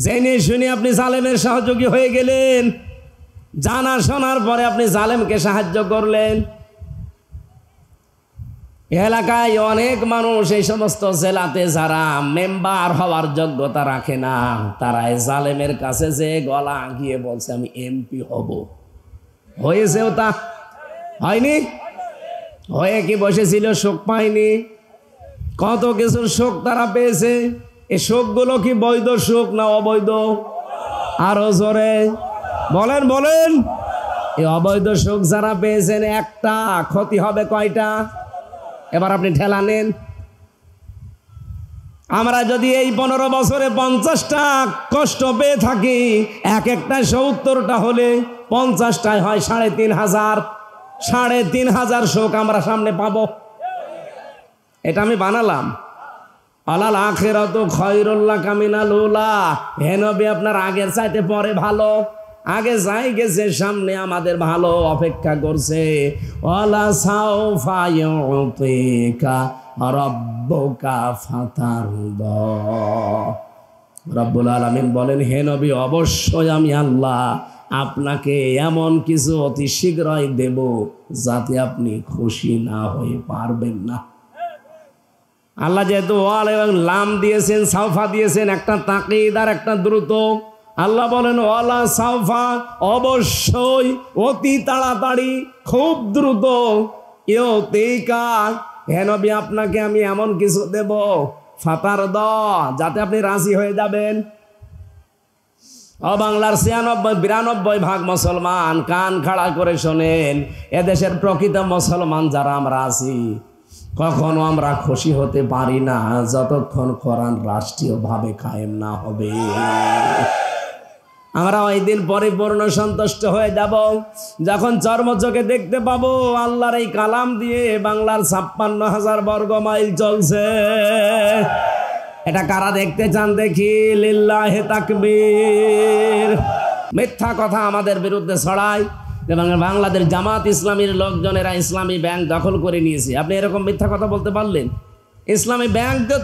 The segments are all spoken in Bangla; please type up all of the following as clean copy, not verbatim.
জেনে শুনে আপনি জালেমের সহযোগী হয়ে গেলেন, জানা শোনার পরে আপনি জালেমকে সাহায্য করলেন। এলাকায় অনেক মানুষ এই সমস্ত জেলাতে যারা মেম্বার হওয়ার যোগ্যতা রাখে না, তারা এই জালেমের কাছে যে গলা গিয়ে বলছে আমি এমপি হব। হয়েছেও তা হয়নি? হয়ে কি বসেছিল? শোক পায়নি? কত কিছুর শোক তারা পেয়েছে। এই শোকগুলো কি বৈধ শোক না অবৈধ? আরো জোরে বলেন বলেন। এই অবৈধ শোক যারা পেয়েছেন, একটা ক্ষতি হবে কয়টা? এবার আপনি ঠেলা নেন। আমরা যদি এই 15 বছরে 50টা কষ্ট পেয়ে থাকি, এক একটা 70টা হলে 50টায় হয় 3500। 3500 শোক আমরা সামনে পাবো। এটা আমি বানালাম। আলাল আখিরাতু খায়রুল লাকা মিনাল উলা। হে নবী, আপনার আগের চাইতে পরে ভালো। আগে যাই গেছে, সামনে আমাদের ভালো অপেক্ষা করছে। ওয়ালা সাউফা ইউতিকা রাব্বুকা ফাতারদা। রব্বুল আলামিন বলেন, হে নবী, অবশ্যই আমি আল্লাহ আপনাকে এমন কিছু অতি শীঘ্রই দেব যাতে আপনি খুশি না হয়ে পারবেন না। আল্লাহ যেহেতু ওয়াল এবং লাম দিয়েছেন, সাউফা দিয়েছেন, একটা তাকিদ আর একটা দ্রুত। আল্লাহ বলেন ওয়ালা সাউফা, অবশ্যই, অতি তাড়াতাড়ি, খুব দ্রুত। ইউতিকা, হে নবী, আপনাকে আমি এমন কিছু দেব, ফাতারদা, যাতে আপনি রাজি হয়ে যাবেন। ও বাংলার 92-93% মুসলমান, কান খাড়া করে শোনেন। এদেশের প্রকৃত মুসলমান যারা আমরা আছি, কখনো আমরা খুশি হতে পারি না যতক্ষণ কোরআন রাষ্ট্রীয়ভাবে কায়েম না হবে। আমরা ওই দিন পরিপূর্ণ সন্তুষ্ট হয়ে যাব যখন চর্মচোখে দেখতে পাবো আল্লাহর এই কালাম দিয়ে বাংলার 56,000 বর্গ মাইল চলছে। এটা কারা দেখতে চান দেখি? লিল্লাহে তাকবীর। মিথ্যা কথা আমাদের বিরুদ্ধে ছড়ায় এবং বাংলাদেশ জামাত ইসলামীর লোকজনেরা ইসলামী ব্যাংক দখল করে নিয়েছে। আপনি এরকম মিথ্যা কথা বলতে পারলেন? ইসলামী ব্যাংক তো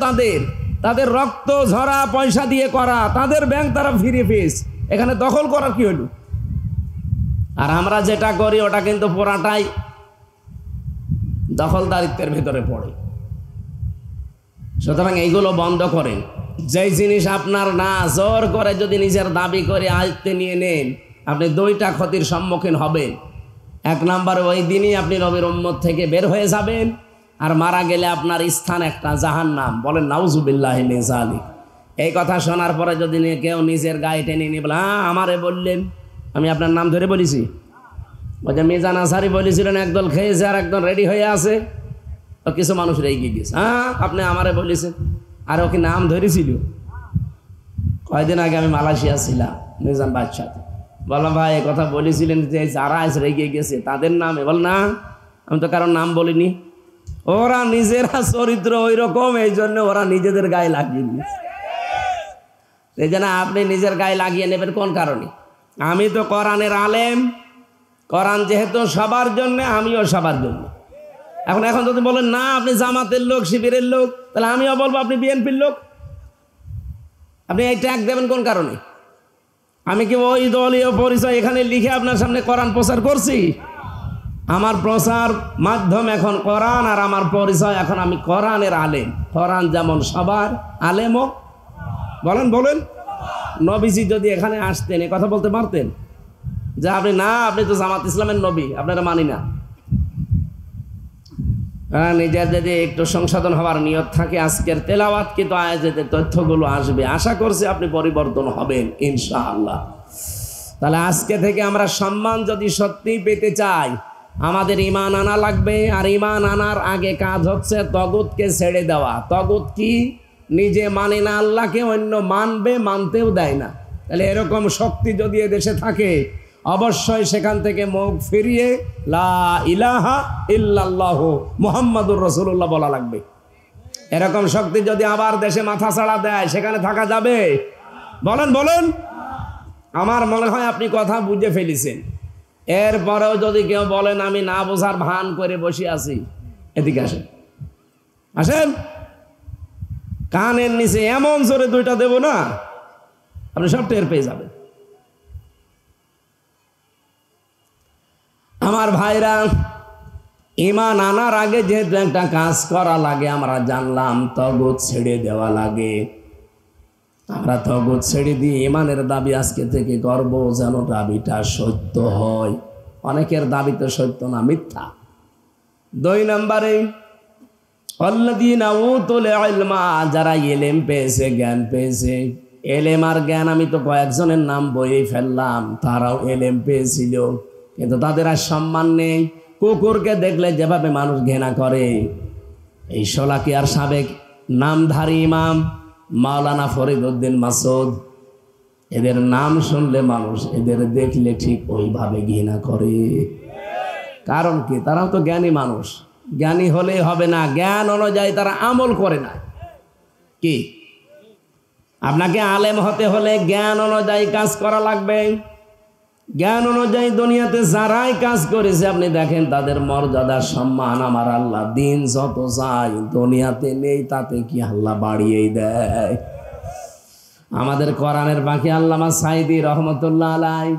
তাদের রক্ত ঝরা পয়সা দিয়ে করা, তাদের ব্যাংক তারা ফিরে পেয়েছে। এখানে দখল করার কি হলো? আর আমরা যেটা করি ওটা কিন্তু পুরাটাই দখলদারিত্বের ভিতরে পড়ে। সুতরাং এইগুলো বন্ধ করেন। যেই জিনিস আপনার না, জোর করে যদি নিজের দাবি করে আয়ত্তে নিয়ে নেন, আপনি 2টা ক্ষতির সম্মুখীন হবেন। 1 নাম্বার, ওই দিনই আপনি নবীর উম্মত থেকে বের হয়ে যাবেন, আর মারা গেলে আপনার স্থান একটা জাহান্নাম। বলেন নাউজুবিল্লাহি মিন যালিক। এই কথা শোনার পরে যদি কেউ নিজের গায়ে টেনে নিয়ে বলে, আমারে বললেন, আমি আপনার নাম ধরে বলেছি? ওই যে মিজান আসারি বলেছিলেন একদল খেয়েছে আর একদল রেডি হয়ে আছে। কিছু মানুষ রেগে গেছে, আপনি আমারে বলেছেন। আর ও কি নাম ধরেছিল? কয়দিন আগে আমি মালয়েশিয়া ছিলাম মিজান বাদশাহ, বললাম ভাই এই কথা বলেছিলেন যে যারা আজ রেগে গেছে তাদের নামে? বল না, আমি তো কারোর নাম বলিনি। ওরা নিজেরা চরিত্র ওই রকম, এই জন্য ওরা নিজেদের গায়ে লাগিয়ে নিয়েছে। এই জন্য আপনি নিজের গায়ে লাগিয়ে নেবেন কোন কারণে? আমি তো কোরআনের আলেম, কোরআন যেহেতু সবার জন্য, আমিও সবার জন্য। এখন যদি বলেন না আপনি জামাতের লোক, শিবিরের লোক, তাহলে আমিও বলবো আপনি বিএনপির লোক। আপনি এই ট্যাগ দেবেন কোন কারণে? আমি কি ওই দলীয় পরিচয় এখানে লিখে আপনার সামনে কোরআন প্রচার করছি? আমার প্রচার মাধ্যম এখন কোরআন, আর আমার পরিচয় এখন আমি কোরআনের আলেম। কোরআন যেমন সবার, আলেমও। বলেন বলেন। নবীজি যদি এখানে আসতেন, এ কথা বলতে পারতেন যে আপনি না, আপনি তো জামাত ইসলামের নবী, আপনারা মানি না। নিজের যদি একটু সংশোধন হওয়ার নিয়ত থাকে, আজকের তেলাওয়াত কিন্তু আয়াতে তথ্যগুলো আসবে। আশা করছি আপনি পরিবর্তন হবেন ইনশাআল্লাহ। তাহলে আজকে থেকে আমরা সম্মান যদি সত্যি পেতে চাই, আমাদের ঈমান আনা লাগবে। আর ঈমান আনার আগে কাজ হচ্ছে তগুতকে ছেড়ে দেওয়া। তগুত কি? নিজে মানে না আল্লাহকে, অন্য মানবে, মানতেও দেয় না। তাহলে এরকম শক্তি যদি এদেশে থাকে, অবশ্যই সেখান থেকে মুখ ফিরিয়ে লা ইলাহা ইল্লাল্লাহু মুহাম্মাদুর রাসূলুল্লাহ বলা লাগবে। এরকম শক্তি যদি আবার দেশে মাথা ছাড়া দেয়, সেখানে থাকা যাবে? বলেন বলেন। আমার মনে হয় আপনি কথা বুঝে ফেলেছেন। এরপরেও যদি কেউ বলেন আমি না বোঝার ভান করে বসে আছি, এদিকে আসেন, আসেন। কানের নিচে এমন জোরে 2টা দেব না, আপনি সব টের পেয়ে যাবেন। আমার ভাইরা, ঈমান আনার আগে যেহেতু একটা কাজ করা লাগে, আমরা জানলাম তগুত ছেড়ে দেওয়া লাগে। আমরা তগুত ছেড়ে দিয়ে ঈমানের দাবি আজকে থেকে করব, যেন দাবিটা সত্য হয়। অনেকের দাবি তো সত্য না, মিথ্যা। 2 নম্বরে আল্লাযীনা উতুল ইলমা, যারা ইলম পেয়েছে, জ্ঞান পেয়েছে। এলেম আর জ্ঞান আমি তো কয়েকজনের নাম বইয়ে ফেললাম, তারাও এলেম পেয়েছিল, কিন্তু তাদের আর সম্মান নেই। কুকুরকে দেখলে যেভাবে মানুষ ঘৃণা করে, এই শোলাকিয়ার সাবেক নামধারী ইমাম মাওলানা ফরিদ উদ্দিন মাসুদ, এদের নাম শুনলে মানুষ এদের দেখলে ঠিক ওইভাবে ঘৃণা করে। কারণ কি? তারাও তো জ্ঞানী মানুষ। জ্ঞানী হলেই হবে না, জ্ঞান অনুযায়ী তারা আমল করে না। কি? আপনাকে আলেম হতে হলে জ্ঞান অনুযায়ী কাজ করা লাগবে। জ্ঞান অনুযায়ী দুনিয়াতে যারাই কাজ করেছে আপনি দেখেন তাদের মর্যাদা সম্মান আমার আল্লাহ দিন যত চাই দুনিয়াতে নেই, তাতে কি আল্লাহ বাড়িয়েই দেয়। আমাদের কোরআনের বাকি আল্লামা সাইদি রহমতুল্লাহ আলাইহি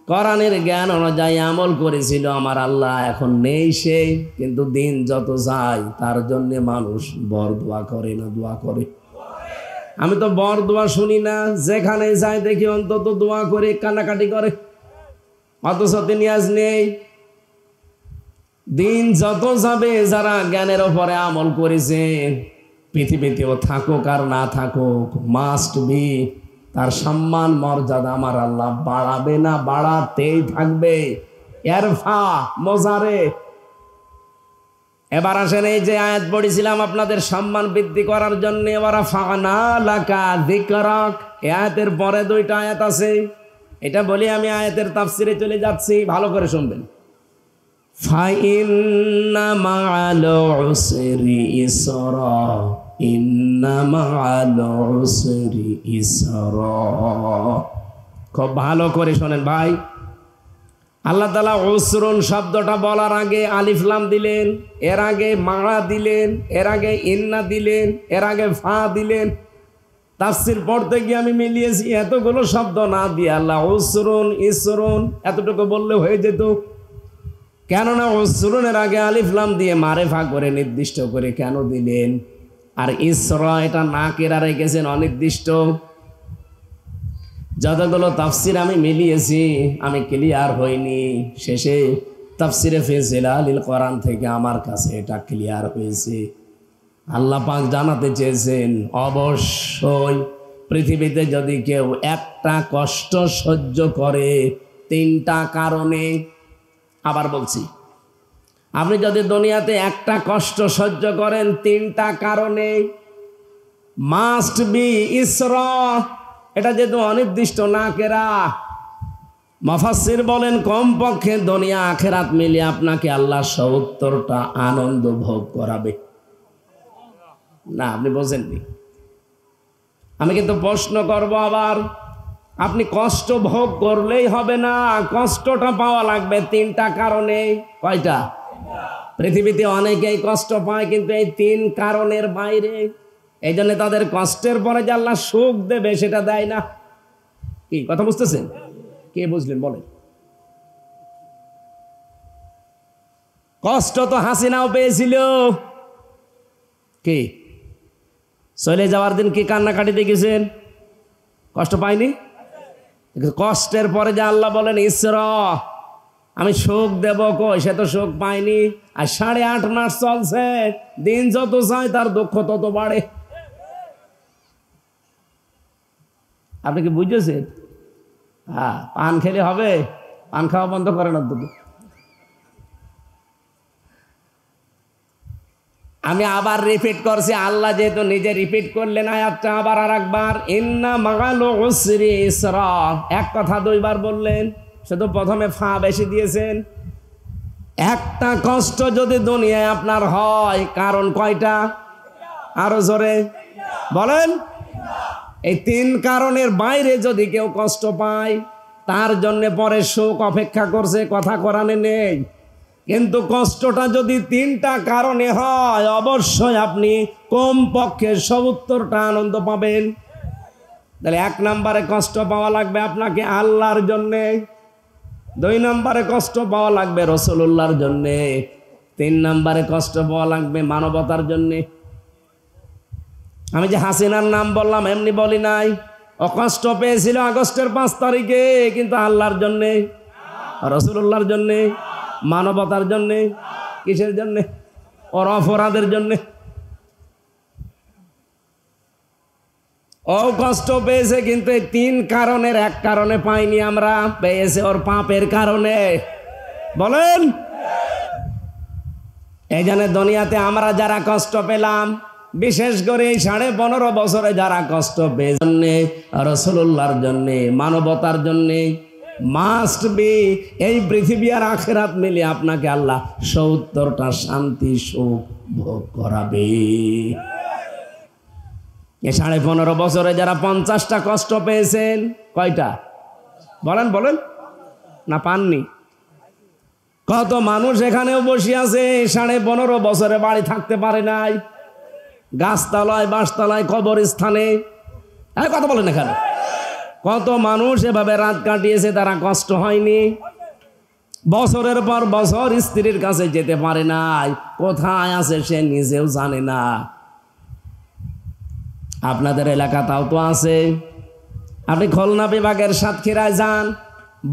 কোরআনের জ্ঞান অনুযায়ী আমল করেছিল আমার আল্লাহ, এখন নেই সে, কিন্তু দিন যত যায় তার জন্য মানুষ বর দোয়া করে না, দোয়া করে। আমি তো বর দোয়া শুনি না, যেখানে যাই দেখি অন্তত দোয়া করে, কান্নাকাটি করে, অথচ তিনি আজ নেই। দিন যত যাবে যারা জ্ঞানের ওপরে আমল করেছে, পৃথিবীতেও থাকুক আর না থাকুক, মাস্ট বি তার সম্মান মর্যাদা আমার আল্লাহ বাড়াবে না, বাড়াতেই থাকবে। এরফা মজারে। এবার আসেন, এই যে আয়াত পড়েছিলাম আপনাদের সম্মান বৃদ্ধি করার জন্য, এবার ফানা লাকা যিকরাক, এই আয়াতের পরে 2টা আয়াত আছে। এটা বলি আমি আয়াতের তাফসিরে চলে যাচ্ছি, ভালো করে শুনবেন। ফাইন্না মাআল উসরি ইসরা, ইন্না মাআল উসরি ইসরা। খুব ভালো করে শোনেন ভাই। আল্লাহ তাআলা উসরুন শব্দটা বলার আগে আলিফ লাম দিলেন, এর আগে মা দিলেন, এর আগে ইন্না দিলেন, এর আগে ফা দিলেন। তাফসীর পড়তে গিয়ে আমি মিলিয়েছি, এতগুলো শব্দ না দিয়ে আল্লাহ উসরুন ইসরুন এতটুকু বললে হয়ে যেত। কেননা উসরুনের আগে আলিফ লাম দিয়ে মারেফা করে নির্দিষ্ট করে কেন দিলেন? আর ইসরা এটা নাকেরা রেখেছেন অনির্দিষ্ট। যতগুলো তাফসীর আমি মিলিয়েছি আমি ক্লিয়ার হইনি, শেষে তাফসীরে ফি জিলালিল কোরআন থেকে আমার কাছে এটা ক্লিয়ার হয়েছে। আল্লাহ পাক জানাতে চেয়েছেন, অবশ্যই পৃথিবীতে যদি কেউ একটা কষ্ট সহ্য করে 3টা কারণে, আবার বলছি, আপনি যদি দুনিয়াতে একটা কষ্ট সহ্য করেন 3টা কারণে, মাস্ট বি ইসরা। এটা যেহেতু অনির্দিষ্ট নাকেরা, মুফাসসির বলেন কমপক্ষে দুনিয়া আখিরাত মিলিয়ে আপনাকে আল্লাহ 70টা আনন্দ ভোগ করাবে। না, আপনি বোঝেননি। আমি কিন্তু প্রশ্ন করব আবার, আপনি কষ্ট ভোগ করলেই হবে না, কষ্টটা পাওয়া লাগবে 3টা কারণে। কয়টা? পৃথিবীতে অনেকেই কষ্ট পায়, কিন্তু এই 3 কারণের বাইরে। এই জন্য তাদের কষ্টের পরে যে আল্লাহ সুখ দেবে সেটা দেয় না। কি কথা বুঝতেছেন? কে বুঝলেন বলেন? কষ্ট তো হাসিনাও পেয়েছিল। কি চলে যাওয়ার দিন কি কান্নাকাটি দেখেছেন? কষ্ট পায়নি? কষ্টের পরে যে আল্লাহ বলেন ইসরা, আমি সুখ দেব, কই সে তো সুখ পায়নি। আর 8.5 মাস চলছে, দিন যত যায় তার দুঃখ তত বাড়ে। আপনি কি বুঝেছেন? হ্যাঁ, পান খেলে হবে? পান খাওয়া বন্ধ করে না দুটো। আমি আবার রিপিট করছি, আল্লাহ যেহেতু নিজে রিপিট করলেন আয়াতটা, আবার আরেকবার, ইন্না মাআল উসরি ইসরা, এক কথা 2 বার বললেন, শুধু প্রথমে ফা বেশি দিয়েছেন। একটা কষ্ট যদি দুনিয়ায় আপনার হয়, কারণ কয়টা? আরো জোরে বলেন। এই 3 কারণের বাইরে যদি কেউ কষ্ট পায়, তার জন্য পরে সুখ অপেক্ষা করছে, কথা কোরআনে নেই। কিন্তু কষ্টটা যদি 3টা কারণে হয়, অবশ্যই আপনি কমপক্ষে 70টা আনন্দ পাবেন। তাহলে 1 নম্বরে কষ্ট পাওয়া লাগবে আপনাকে আল্লাহর জন্যে, 2 নম্বরে কষ্ট পাওয়া লাগবে রাসূলুল্লাহর জন্যে, 3 নম্বরে কষ্ট পাওয়া লাগবে মানবতার জন্যে। আমি যে হাসিনার নাম বললাম এমনি বলি নাই, ও কষ্ট পেয়েছিল আগস্টের 5 তারিখে, কিন্তু আল্লাহর জন্যে, রাসূলুল্লাহর জন্যে, মানবতার জন্যে। কিসের জন্যে? ওর অপরাধের জন্যে। ও কষ্ট পেয়েছে, কিন্তু এই 3 কারণের 1 কারণে পাইনি আমরা, পেয়েছে ওর পাপের কারণে। বলেন, এই জন্য দুনিয়াতে আমরা যারা কষ্ট পেলাম, বিশেষ করে এই 15.5 বছরে যারা কষ্ট পেয়েছে রাসূলুল্লাহর জন্যে, মানবতার জন্যে, মাস্ট বি এই পৃথিবী আর আখিরাত মিলে আপনাকে আল্লাহ 70টা শান্তি সুখ ভোগ করাবে। এই 15.5 বছরে যারা 50টা কষ্ট পেয়েছেন, কয়টা বলেন বলেন না পাননি? কত মানুষ এখানেও বসে আছে 15.5 বছরে বাড়ি থাকতে পারে নাই, গাছতলায়, বাসতলায়, কবরস্থানে। কথা বলেন এখানে কত মানুষ এভাবে রাত কাটিয়েছে, তারা কষ্ট হয়নি। বছরের পর বছর স্ত্রীর কাছে যেতে পারে নাই, কোথায় আছে সে নিজেও জানে না। আপনাদের এলাকাটাও তো আছে। আপনি খুলনা বিভাগের সাতক্ষীরায় যান,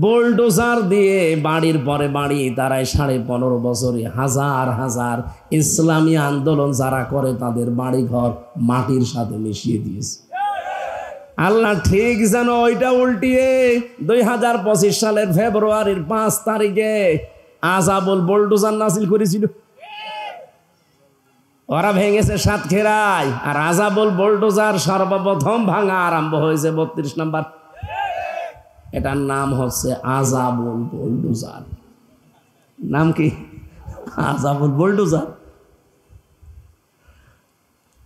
বুলডোজার দিয়ে বাড়ির পরে বাড়ি তারাই 15.5 বছরে হাজার হাজার ইসলামী আন্দোলন যারা করে তাদের বাড়ি ঘর মাটির সাথে মিশিয়ে দিয়েছে। আল্লাহ ঠিক যেন ওইটা উল্টিয়ে 2025 সালের ফেব্রুয়ারির 5 তারিখে আযাবুল বুলডোজার নাসিল করেছিল। ওরা ভেঙেছে সাতক্ষীরায়, আর আযাবুল বুলডোজার সর্বপ্রথম ভাঙা আরম্ভ হয়েছে 32 নম্বর। এটার নাম হচ্ছে আযাবুল বুলডোজার। নাম কি? আযাবুল বুলডোজার।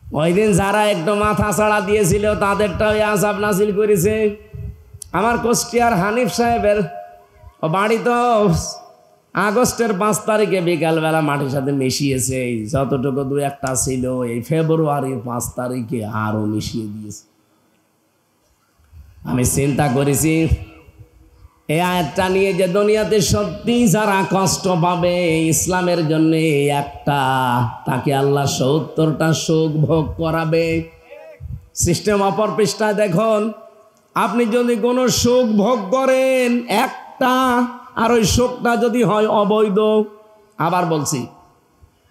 ওই দিন যারা একটু মাথা ছাড়া দিয়েছিল তাদেরটাও আযাব নাজিল করেছে। আমার কুষ্টিয়ার হানিফ সাহেবের বাড়ি তো আগস্টের 5 তারিখে বিকালবেলা মাটির সাথে মিশিয়েছে, যতটুকু 2-1টা ছিল এই ফেব্রুয়ারির 5 তারিখে আরো মিশিয়ে দিয়েছে। আমি চিন্তা করেছি এই আয়াতটা নিয়ে যে দুনিয়াতে সত্যি যারা কষ্ট পাবে ইসলামের জন্য একটা, তাকে আল্লাহ 70টা সুখ ভোগ করাবে। সিস্টেম অপর পৃষ্ঠায় দেখুন, আপনি যদি কোনো সুখ ভোগ করেন একটা, আর ওই সুখটা যদি হয় অবৈধ, আবার বলছি,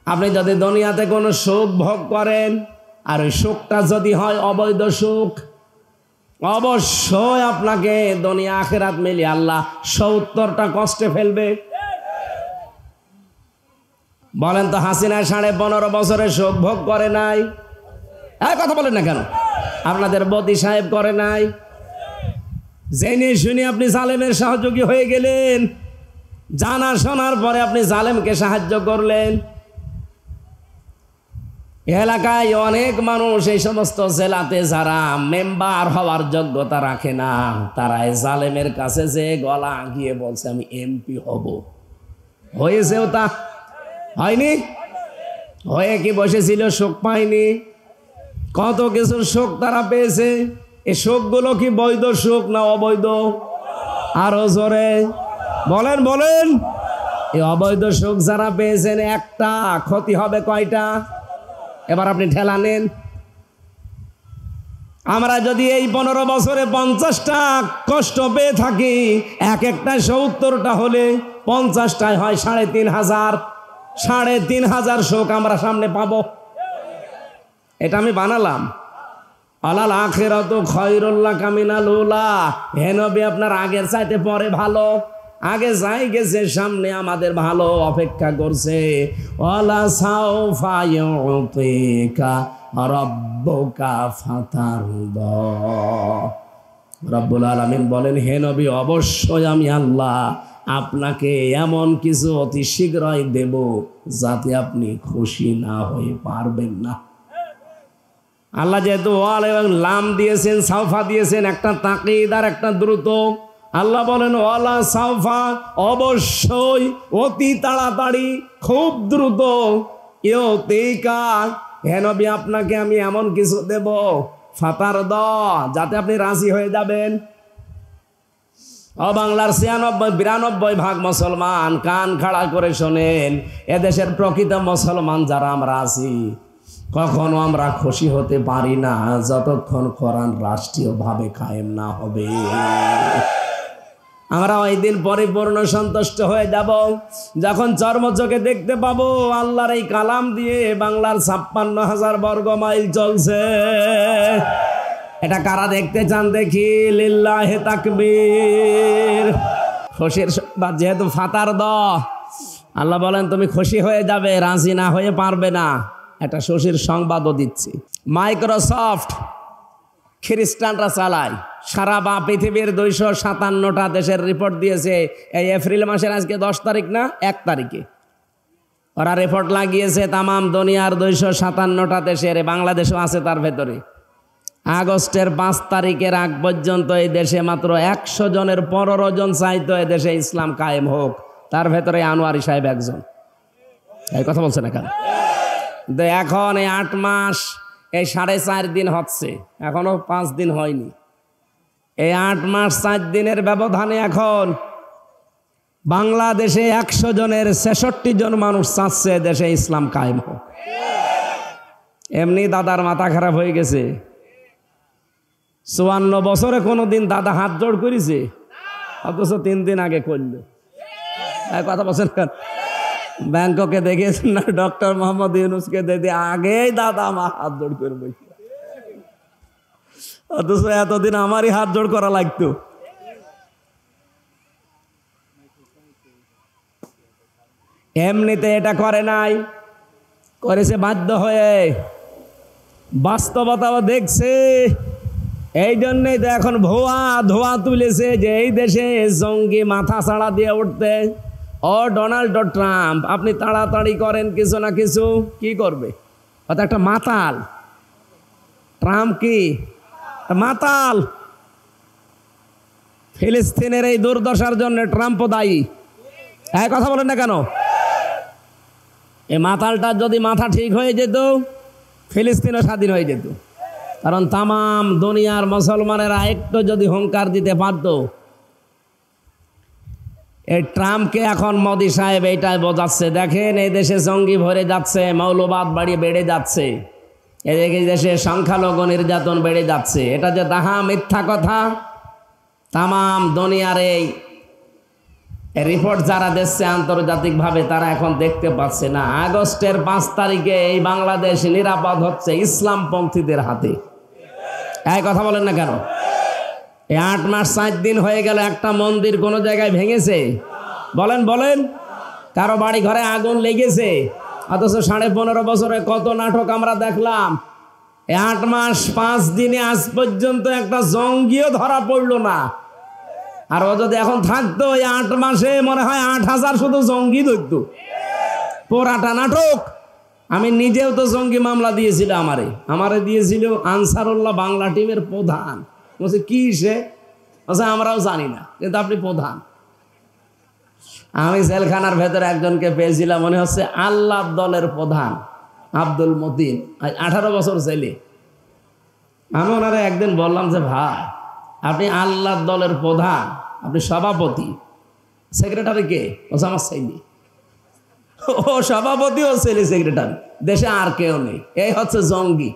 আপনি যদি দুনিয়াতে কোনো সুখ ভোগ করেন আর ওই সুখটা যদি হয় অবৈধ সুখ, অবশ্যই আপনাকে দুনিয়া আখিরাত মিলে আল্লাহ 70টা কষ্টে ফেলবে। বলেন তো, হাসিনা 15.5 বছরে সুখ ভোগ করে নাই? কথা বলেন না কেন? আপনাদের বদি সাহেব করে নাই? জেনে শুনে আপনি জালেমের সহযোগী হয়ে গেলেন, জানা শোনার পরে আপনি জালেমকে সাহায্য করলেন। এলাকায় অনেক মানুষ এই সমস্ত জেলাতে যারা মেম্বার হওয়ার যোগ্যতা রাখে না, তারা এই জালেমের কাছে যে গলা গিয়ে বলছে আমি এমপি হব। হয়েছেও তা? হয়নি? হয়ে কি বসেছিল? সুখ পায়নি? কত কিছুর সুখ তারা পেয়েছে। এই সুখগুলো কি বৈধ সুখ না অবৈধ? আরো জোরে বলেন বলেন। এই অবৈধ সুখ যারা পেয়েছেন, একটা ক্ষতি হবে কয়টা? এবার আপনি ঠেলা নেন। আমরা যদি এই 15 বছরে 50টা কষ্ট পেয়ে থাকি, এক একটা 70টা হলে 50টায় হয় 3,500। 3,500 সুখ আমরা সামনে পাবো। এটা আমি বানালাম। আলাল আখিরাতু খায়রুল লাকা মিনাল উলা। হে নবী, আপনার আগের চাইতে পরে ভালো। আগে যাই গেছে, সামনে আমাদের ভালো অপেক্ষা করছে। ওয়ালা সাউফা ইউতিকা রাব্বুকা ফাতারদা। রব্বুল আলামিন বলেন, হে নবী, অবশ্যই আমি আল্লাহ আপনাকে এমন কিছু অতি শীঘ্রই দেব যাতে আপনি খুশি না হয়ে পারবেন না। আল্লাহ যেহেতু ওয়াল এবং লাম দিয়েছেন, সাউফা দিয়েছেন, একটা তাকিদ আর একটা দ্রুত। আল্লাহ বলেন ওয়ালা সাউফা, অবশ্যই, অতি তাড়াতাড়ি, খুব দ্রুত। ইউতিকা, হে নবী, আপনাকে আমি এমন কিছু দেব, ফাতার দ, যাতে আপনি রাজি হয়ে যাবেন। ও বাংলার 96-92% মুসলমান, কান খাড়া করে শোনেন। এদেশের প্রকৃত মুসলমান যারা আমরা আছি, কখনো আমরা খুশি হতে পারি না যতক্ষণ কোরআন রাষ্ট্রীয়ভাবে কায়েম না হবে। আমরা ওই দিন পরিপূর্ণ সন্তুষ্ট হয়ে যাব যখন চর্মচোখে দেখতে পাবো আল্লাহর এই কালাম দিয়ে বাংলার 56,000 বর্গ মাইল চলছে। এটা কারা দেখতে চান দেখি? লিল্লাহে তাকবীর। খুশির সংবাদ, যেহেতু ফাতার দ, আল্লাহ বলেন তুমি খুশি হয়ে যাবে, রাজি না হয়ে পারবে না। একটা খুশির সংবাদও দিচ্ছি। মাইক্রোসফট খ্রিস্টানরা চালায়, সারা পৃথিবীর 257টা দেশের রিপোর্ট দিয়েছে। এই এপ্রিল মাসের আজকে 10 তারিখ না, 1 তারিখে ওরা রিপোর্ট লাগিয়েছে তামাম দুনিয়ার 257টা দেশের, বাংলাদেশও আছে তার ভেতরে। আগস্টের 5 তারিখের আগ পর্যন্ত এই দেশে মাত্র 100 জনের 15 জন চাইতো এ দেশে ইসলাম কায়েম হোক, তার ভেতরে আনোয়ারি সাহেব একজন। এই কথা বলছেন এখানে। এখন এই 8 মাস, এই 4.5 দিন হচ্ছে, এখনো 5 দিন হয়নি। এই 8 মাস 4 দিনের ব্যবধানে এখন বাংলাদেশে 100 জনের 66 জন মানুষ চাচ্ছে দেশে ইসলাম কায়েম হোক। এমনি দাদার মাথা খারাপ হয়ে গেছে। 54 বছরে কোনোদিন দাদা হাত জোড় করেছে? অথচ 3 দিন আগে করল। কথা বলছেন। ব্যাংককে দেখেছেন না, ডক্টর মোহাম্মদ ইউনূসকে দেখে আগেই দাদা আমার হাত জোড় করে বসে, অথচ এতদিন আমারই হাত জোড় করা লাগতো। এমনিতে এটা করে নাই, করেছে বাধ্য হয়ে, বাস্তবতাও দেখছে। এই জন্যই তো এখন ধোয়া তুলেছে যে এই দেশে জঙ্গি মাথা ছাড়া দিয়ে উঠতে। ও ডোনাল্ড ট্রাম্প, আপনি তাড়াতাড়ি করেন কিছু না কিছু, কি করবে? অর্থাৎ একটা মাতাল। ট্রাম্প কি মাতাল? ফিলিস্তিনের এই দুর্দশার জন্য ট্রাম্পও দায়ী। এক কথা বলেন না কেন? এই মাতালটার যদি মাথা ঠিক হয়ে যেত, ফিলিস্তিনও স্বাধীন হয়ে যেত। কারণ তামাম দুনিয়ার মুসলমানেরা একটু যদি হুঙ্কার দিতে পারত। এই ট্রাম্পকে এখন মোদি সাহেব এইটাই বোঝাচ্ছে, দেখেন এই দেশে জঙ্গি ভরে যাচ্ছে, মৌলবাদ বেড়ে যাচ্ছে, এদিকে দেশে সংখ্যালঘু নির্যাতন বেড়ে যাচ্ছে। এটা যে দাহা মিথ্যা কথা, তামাম দুনিয়ার এই রিপোর্ট যারা দিচ্ছে আন্তর্জাতিকভাবে, তারা এখন দেখতে পাচ্ছে না। আগস্টের 5 তারিখে এই বাংলাদেশ নিরাপদ হচ্ছে ইসলামপন্থীদের হাতে। এই কথা বলেন না কেন? এই 8 মাস 4 দিন হয়ে গেল, একটা মন্দির কোনো জায়গায় ভেঙেছে? বলেন। কারো বাড়ি ঘরে আগুন লেগেছে? অথচ 15.5 বছরে কত নাটক আমরা দেখলাম। এই 8 মাস 5 দিনে আজ পর্যন্ত একটা জঙ্গিও ধরা পড়লো না। আর ও যদি এখন থাকতো, এই 8 মাসে মনে হয় 8,000 শুধু জঙ্গি ধরত। পোড়াটা নাটক। আমি নিজেও তো জঙ্গি মামলা দিয়েছিল, আমারে দিয়েছিল আনসারুল্লাহ বাংলা টিমের প্রধান। বলছে কি সে? বলছে আমরাও জানি না, কিন্তু আপনি প্রধান। আমি জেলখানার ভেতরে একজনকে পেয়েছিলাম, মনে হচ্ছে আল্লাহ দলের প্রধান আব্দুল মতিন, 18 বছর জেলে। আমি ওনারা একদিন বললাম যে ভাই, আপনি আল্লাহ দলের প্রধান, আপনি সভাপতি, সেক্রেটারি কে? বলছে আমার ছেলে। ও সভাপতি ও ছেলে সেক্রেটারি, দেশে আর কেউ নেই। এই হচ্ছে জঙ্গি।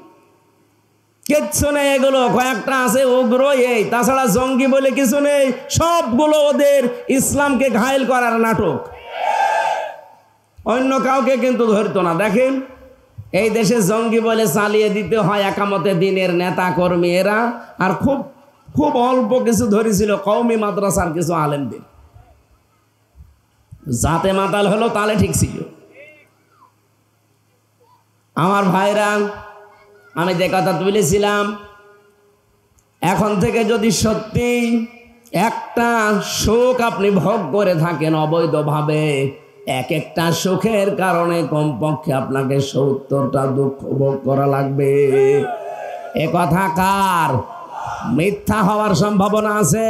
কিচ্ছু নেই, এগুলো কয়েকটা আছে উগ্র, এই তাছাড়া জঙ্গি বলে কিছু নেই। সবগুলো ওদের ইসলামকে ঘায়েল করার নাটক, অন্য কাউকে কিন্তু ধরতো না। দেখেন এই দেশে জঙ্গি বলে চালিয়ে দিতে হয় একামতে দিনের নেতা কর্মী এরা, আর খুব খুব অল্প কিছু ধরেছিল কওমি মাদ্রাসার কিছু আলেমদের। যাতে মাতাল হলো তাহলে ঠিক ছিল। আমার ভাইরা, আমি যে কথা তুলেছিলাম, এখন থেকে যদি সত্যি একটা সুখ আপনি ভোগ করে থাকেন অবৈধভাবে, এক একটা সুখের কারণে কমপক্ষে আপনাকে 70টা দুঃখ ভোগ করা লাগবে। এ কথা কার? মিথ্যা হওয়ার সম্ভাবনা আছে?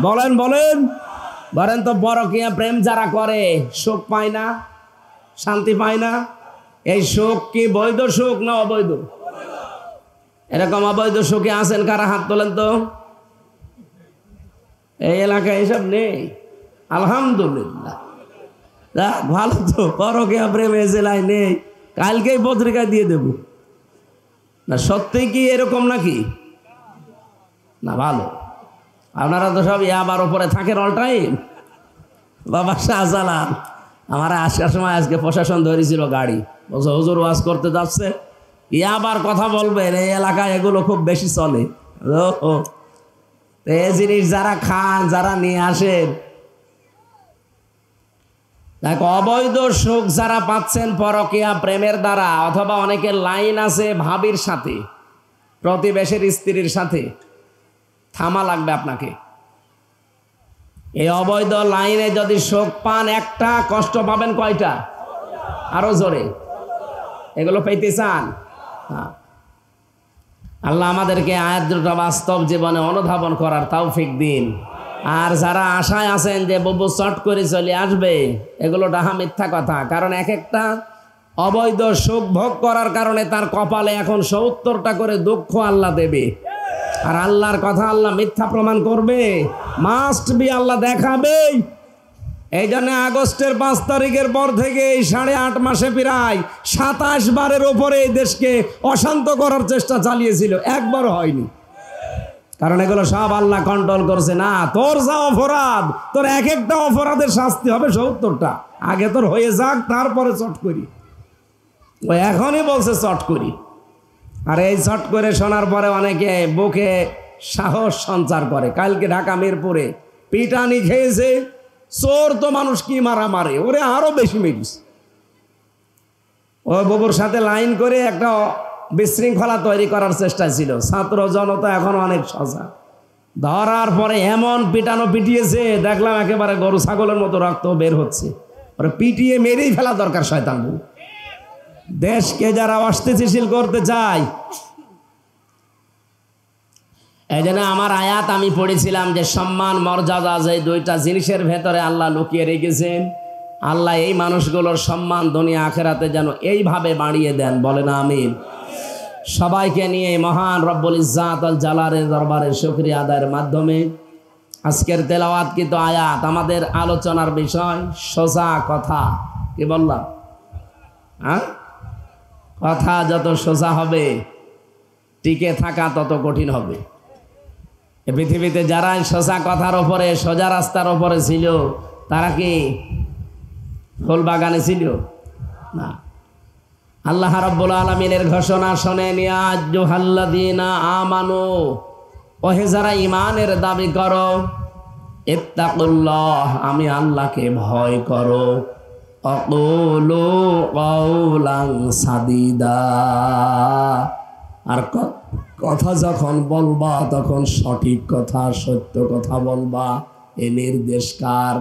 বলেন তো, পরকীয়া প্রেম যারা করে সুখ পায় না, শান্তি পায় না? এই সুখ কি বৈধ সুখ না অবৈধ? এরকম অবৈধ সুখে আছেন কারা? হাত তোলেন তো। এই এলাকায় এসব নেই, আলহামদুলিল্লাহ। যাক, ভালো তো, পরকীয়া প্রেম এ জেলায় নেই, কালকেই পত্রিকা দিয়ে দেব। না সত্যি কি এরকম নাকি? না ভালো। আপনারা তো সব ইয়াবার উপরে থাকেন অল টাইম। বাবা শাহজালাল আমার আসার সময় আজকে প্রশাসন ধরেছিল গাড়ি, বলছে হুজুর ওয়াজ করতে যাচ্ছে, ইয়াবার কথা বলবেন, এই এলাকায় এগুলো খুব বেশি চলে। এই জিনিস যারা খান, যারা নিয়ে আসেন, দেখো অবৈধ সুখ যারা পাচ্ছেন পরকীয়া প্রেমের দ্বারা, অথবা অনেকের লাইন আছে ভাবির সাথে, প্রতিবেশীর স্ত্রীর সাথে, থামা লাগবে আপনাকে। এই অবৈধ লাইনে যদি সুখ পান একটা, কষ্ট পাবেন কয়টা? আরো জোরে। এগুলো পেতে চান? আল্লাহ আমাদেরকে আয়াত দুটো বাস্তব জীবনে অনুধাবন করার তৌফিক দিন। আর যারা আশায় আছেন যে বুবু চট করে চলে আসবে, এগুলো ডাহা মিথ্যা কথা। কারণ এক একটা অবৈধ সুখ ভোগ করার কারণে তার কপালে এখন ৭০টা করে দুঃখ আল্লাহ দেবে। আর আল্লাহর কথা আল্লাহ মিথ্যা প্রমাণ করবে? মাস্ট বি, আল্লাহ দেখাবেই। এই জন্য আগস্টের ৫ তারিখের পর থেকে এই ৮.৫ মাসে প্রায় ২৭ বারের ওপরে এই দেশকে অশান্ত করার চেষ্টা চালিয়েছিল, একবারও হয়নি। কারণ এগুলো সব আল্লাহ কন্ট্রোল করছে। না, তোর যা অপরাধ, তোর এক একটা অপরাধের শাস্তি হবে ৭০টা। আগে তোর হয়ে যাক, তারপরে চট করি। ও এখনই বলছে চট করি। আর এই চট করে শোনার পরে অনেকে বুকে সাহস সঞ্চার করে। কালকে ঢাকা মিরপুরে পিটানি খেয়েছে, চোর তো মানুষ কি মারা মারে, ওরে আরো বেশি মেরিস। ও বুবুর সাথে লাইন করে একটা বিশৃঙ্খলা তৈরি করার চেষ্টা ছিল। ছাত্র জনতা এখন অনেক সজাগ। ধরার পরে এমন পিটানো পিটিয়েছে, দেখলাম একেবারে গরু ছাগলের মতো রক্ত বের হচ্ছে। ওরা পিটিয়ে মেরেই ফেলা দরকার শয়তান বউ। দেশকে যারা অস্থিতিশীল করতে চায়, এই জন্য আমার আয়াত আমি পড়েছিলাম যে সম্মান মর্যাদা যে দুইটা জিনিসের ভেতরে আল্লাহ লুকিয়ে রেখেছেন, আল্লাহ এই মানুষগুলোর সম্মান দুনিয়া আখেরাতে যেন এইভাবে বাড়িয়ে দেন। বলেন আমিন। সবাইকে নিয়ে মহান রব্বুল ইজ্জাত আল জালালের দরবারে শুকরিয়া আদায়ের মাধ্যমে আজকের তেলাওয়াতকৃত আয়াত আমাদের আলোচনার বিষয় সোজা কথা। কি বললাম? হ্যাঁ, কথা যত সোজা হবে টিকে থাকা তত কঠিন হবে। এই পৃথিবীতে যারা সোজা কথার ওপরে, সোজা রাস্তার ওপরে ছিল, তারা কি ফুল বাগানে ছিল? না। আল্লাহ রাব্বুল আলামিনের ঘোষণা শোনেন, ইয়া আইয়ুহাল্লাযীনা আমানু, ওহে যারা ঈমানের দাবি করো, ইত্তাকুল্লাহ, আমি আল্লাহকে ভয় করো, আকুলু কাওলান সাদীদা, আর কথা যখন বলবা তখন সঠিক কথা, সত্য কথা বলবা। এ নির্দেশ কার?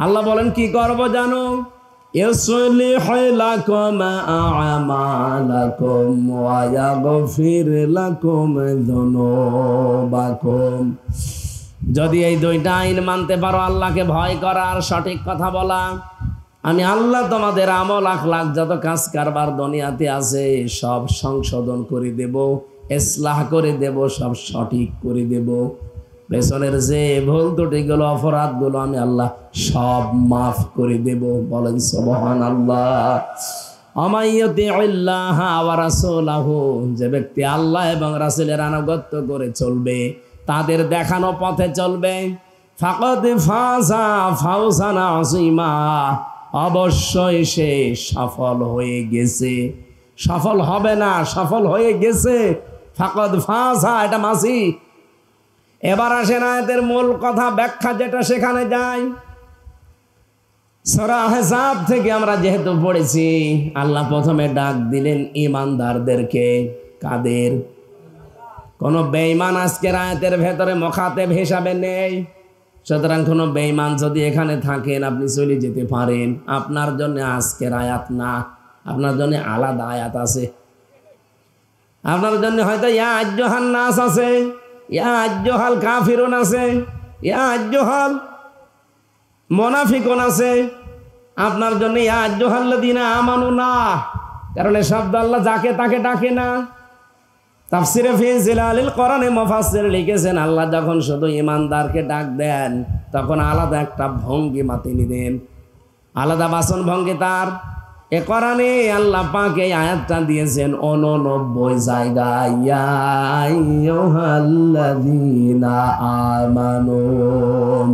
আল্লাহ বলেন কি করব জানো? ইউসলিহু লাকুম আ'মালাকুম ওয়া ইয়াগফির লাকুম যুনুবাকুম। যদি এই দুইটা আইন মানতে পারো, আল্লাহকে ভয় করা আর সঠিক কথা বলা, আমি আল্লাহ তোমাদের আমল আখলাক যত কাজ কারবার দুনিয়াতে আছে সব সংশোধন করে দেব, ইসলাহ করে দেব, সব সঠিক করে দেব। পেছনের যে ভুল ত্রুটিগুলো, অপরাধগুলো আমি আল্লাহ সব মাফ করে দেব। বলেন সুবহানাল্লাহ। আমাইয়ুতিউল্লাহ ওয়া রাসূলাহু, যে ব্যক্তি আল্লাহ এবং রাসূলের আনুগত্য করে চলবে, তাদের দেখানো পথে চলবে, ফাকাদ ফাযা ফাওজান আযীমা, অবশ্যই সে সফল হয়ে গেছে। সফল হবে না, সফল হয়ে গেছে। ফাকাদ ফাযা, এটা মাসি। এবার আসেন আয়াতের মূল কথা, ব্যাখ্যা যেটা, সেখানে যাই। সূরা আহজাব থেকে আমরা যেহেতু পড়েছি, আল্লাহ প্রথমে ডাক দিলেন ঈমানদারদেরকে। কাদের? কোন বেঈমান আজকের আয়াতের ভেতরে মুখাতেব হিসাবে নেই। সুতরাং কোনো বেঈমান যদি এখানে থাকেন, আপনি চলে যেতে পারেন। আপনার জন্য আজকের আয়াত না, আপনার জন্য আলাদা আয়াত আছে। আপনার জন্য হয়তো ইয়া আইয়ুহান নাস আছে, ইয়া আইয়ুহাল কাফিরুন আছে, ইয়া আইয়ুহাল মুনাফিকুন আছে। আপনার জন্য ইয়া আইয়ুহাল্লাযীনা আমানু না, কারণ এই শব্দ আল্লাহ যাকে তাকে ডাকে না। তাফসিরে ফি জিলালিল কোরআনে মুফাসসির লিখেছেন, আল্লাহ যখন শুধু ঈমানদারকে ডাক দেন তখন আলাদা একটা ভঙ্গিমা তিনি দেন, আলাদা বাসন ভঙ্গি তার। এ কোরআনে আল্লাহ পাক এই আয়াতটা দিয়েছেন 89 জায়গায়, ইয়া আইয়ুহাল্লাযীনা আমানু,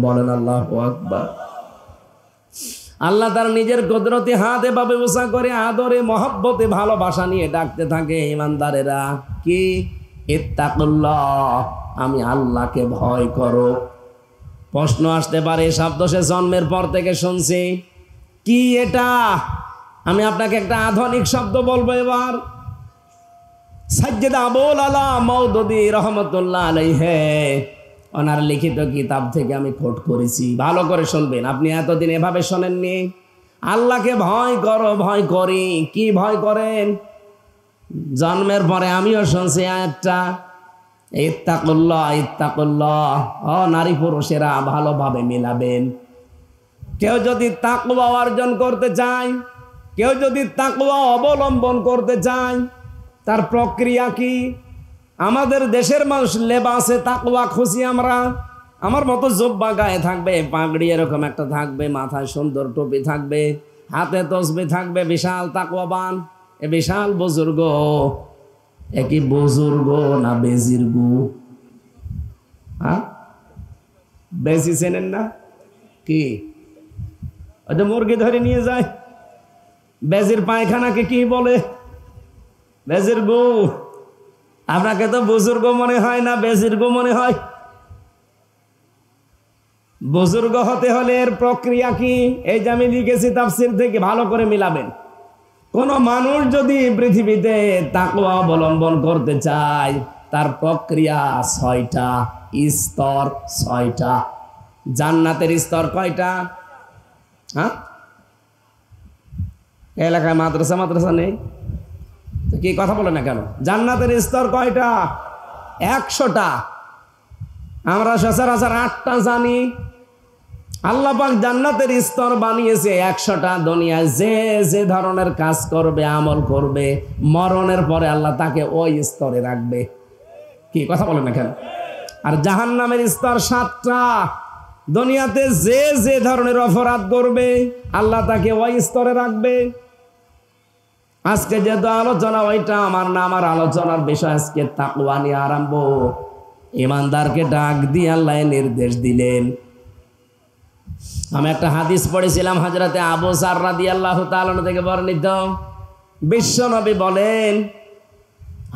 বলেন আল্লাহু আকবার। আল্লাহ তার নিজের কুদরতি হাত এভাবে উঁচা করে আদরে মহব্বতে ভালোবাসা নিয়ে ডাকতে থাকে ঈমানদারেরা, কি ইত্তাকুল্লাহ, আমি আল্লাহকে ভয় করো। প্রশ্ন আসতে পারে, শব্দ সে জন্মের পর থেকে শুনছি, কি এটা? আমি আপনাকে একটা আধুনিক শব্দ বলবো এবার। সাজ্জাদ আবুল আলা মওদুদী রহমাতুল্লাহ আলাইহি ওনার লিখিত কিতাব থেকে আমি কোট করেছি, ভালো করে শুনবেন। আপনি এতদিন এভাবে শোনেননি। আল্লাহকে ভয় করো, ভয় করি। কি ভয় করেন? জন্মের পরে আমিও শুনছি আয়াতটা, ইত্তাকুল্লাহ ইত্তাকুল্লাহ। ও নারী পুরুষেরা ভালোভাবে মিলাবেন। কেউ যদি তাকওয়া অর্জন করতে চায়, কেউ যদি তাকওয়া অবলম্বন করতে চায়, তার প্রক্রিয়া কি? আমাদের দেশের মানুষ লেবাসে তাকওয়া খুশি আমরা। আমার মতো জুব্বা গায়ে থাকবে, পাগড়ি এরকম একটা থাকবে, মাথায় সুন্দর টুপি থাকবে, হাতে তসবিহ থাকবে, বিশাল তাকওয়াবান। এ বিশাল বুজুর্গ, একই বুজুর্গ না বেজির্গু? হ্যাঁ, বেশি চেনেন না কি? ওই যে মুরগি ধরে নিয়ে যায়, বেজির পায়খানাকে কি বলে? বেজির্গু। আপনাকে তো বুজুর্গ মনে হয় না, বেজির্গ মনে হয়। বুজুর্গ হতে হলে এর প্রক্রিয়া কি? এই যে আমি লিখেছি তাফসীর থেকে, ভালো করে মিলাবেন। কোন মানুষ যদি পৃথিবীতে তাকওয়া অবলম্বন করতে চায়, তার প্রক্রিয়া 6টা, স্তর 6টা। জান্নাতের স্তর কয়টা? হ্যাঁ, এলাকায় মাদ্রাসা নেই কি? কথা বলে না কেন? জান্নাতের স্তর কয়টা? 100টা। আমরা সচরাচর 8টা জানি। আল্লাহ পাক জান্নাতের স্তর বানিয়েছে 100টা। দুনিয়ায় যে যে ধরনের কাজ করবে, আমল করবে, মরণের পরে আল্লাহ তাকে ওই স্তরে রাখবে। কি কথা বলে না কেন? আর জাহান্নামের স্তর 7টা। দুনিয়াতে যে যে ধরনের অপরাধ করবে, আল্লাহ তাকে ওই স্তরে রাখবে। আজকে যেহেতু আলোচনা ওইটা আমার না, আমার আলোচনার বিষয় আজকে তাকওয়া নিয়ে আরম্ভ। ঈমানদারকে ডাক দিয়ে আল্লাহ নির্দেশ দিলেন। আমি একটা হাদিস পড়েছিলাম, হযরতে আবু যর রাদিয়াল্লাহু তাআলা থেকে বর্ণিত। বিশ্ব নবী বলেন,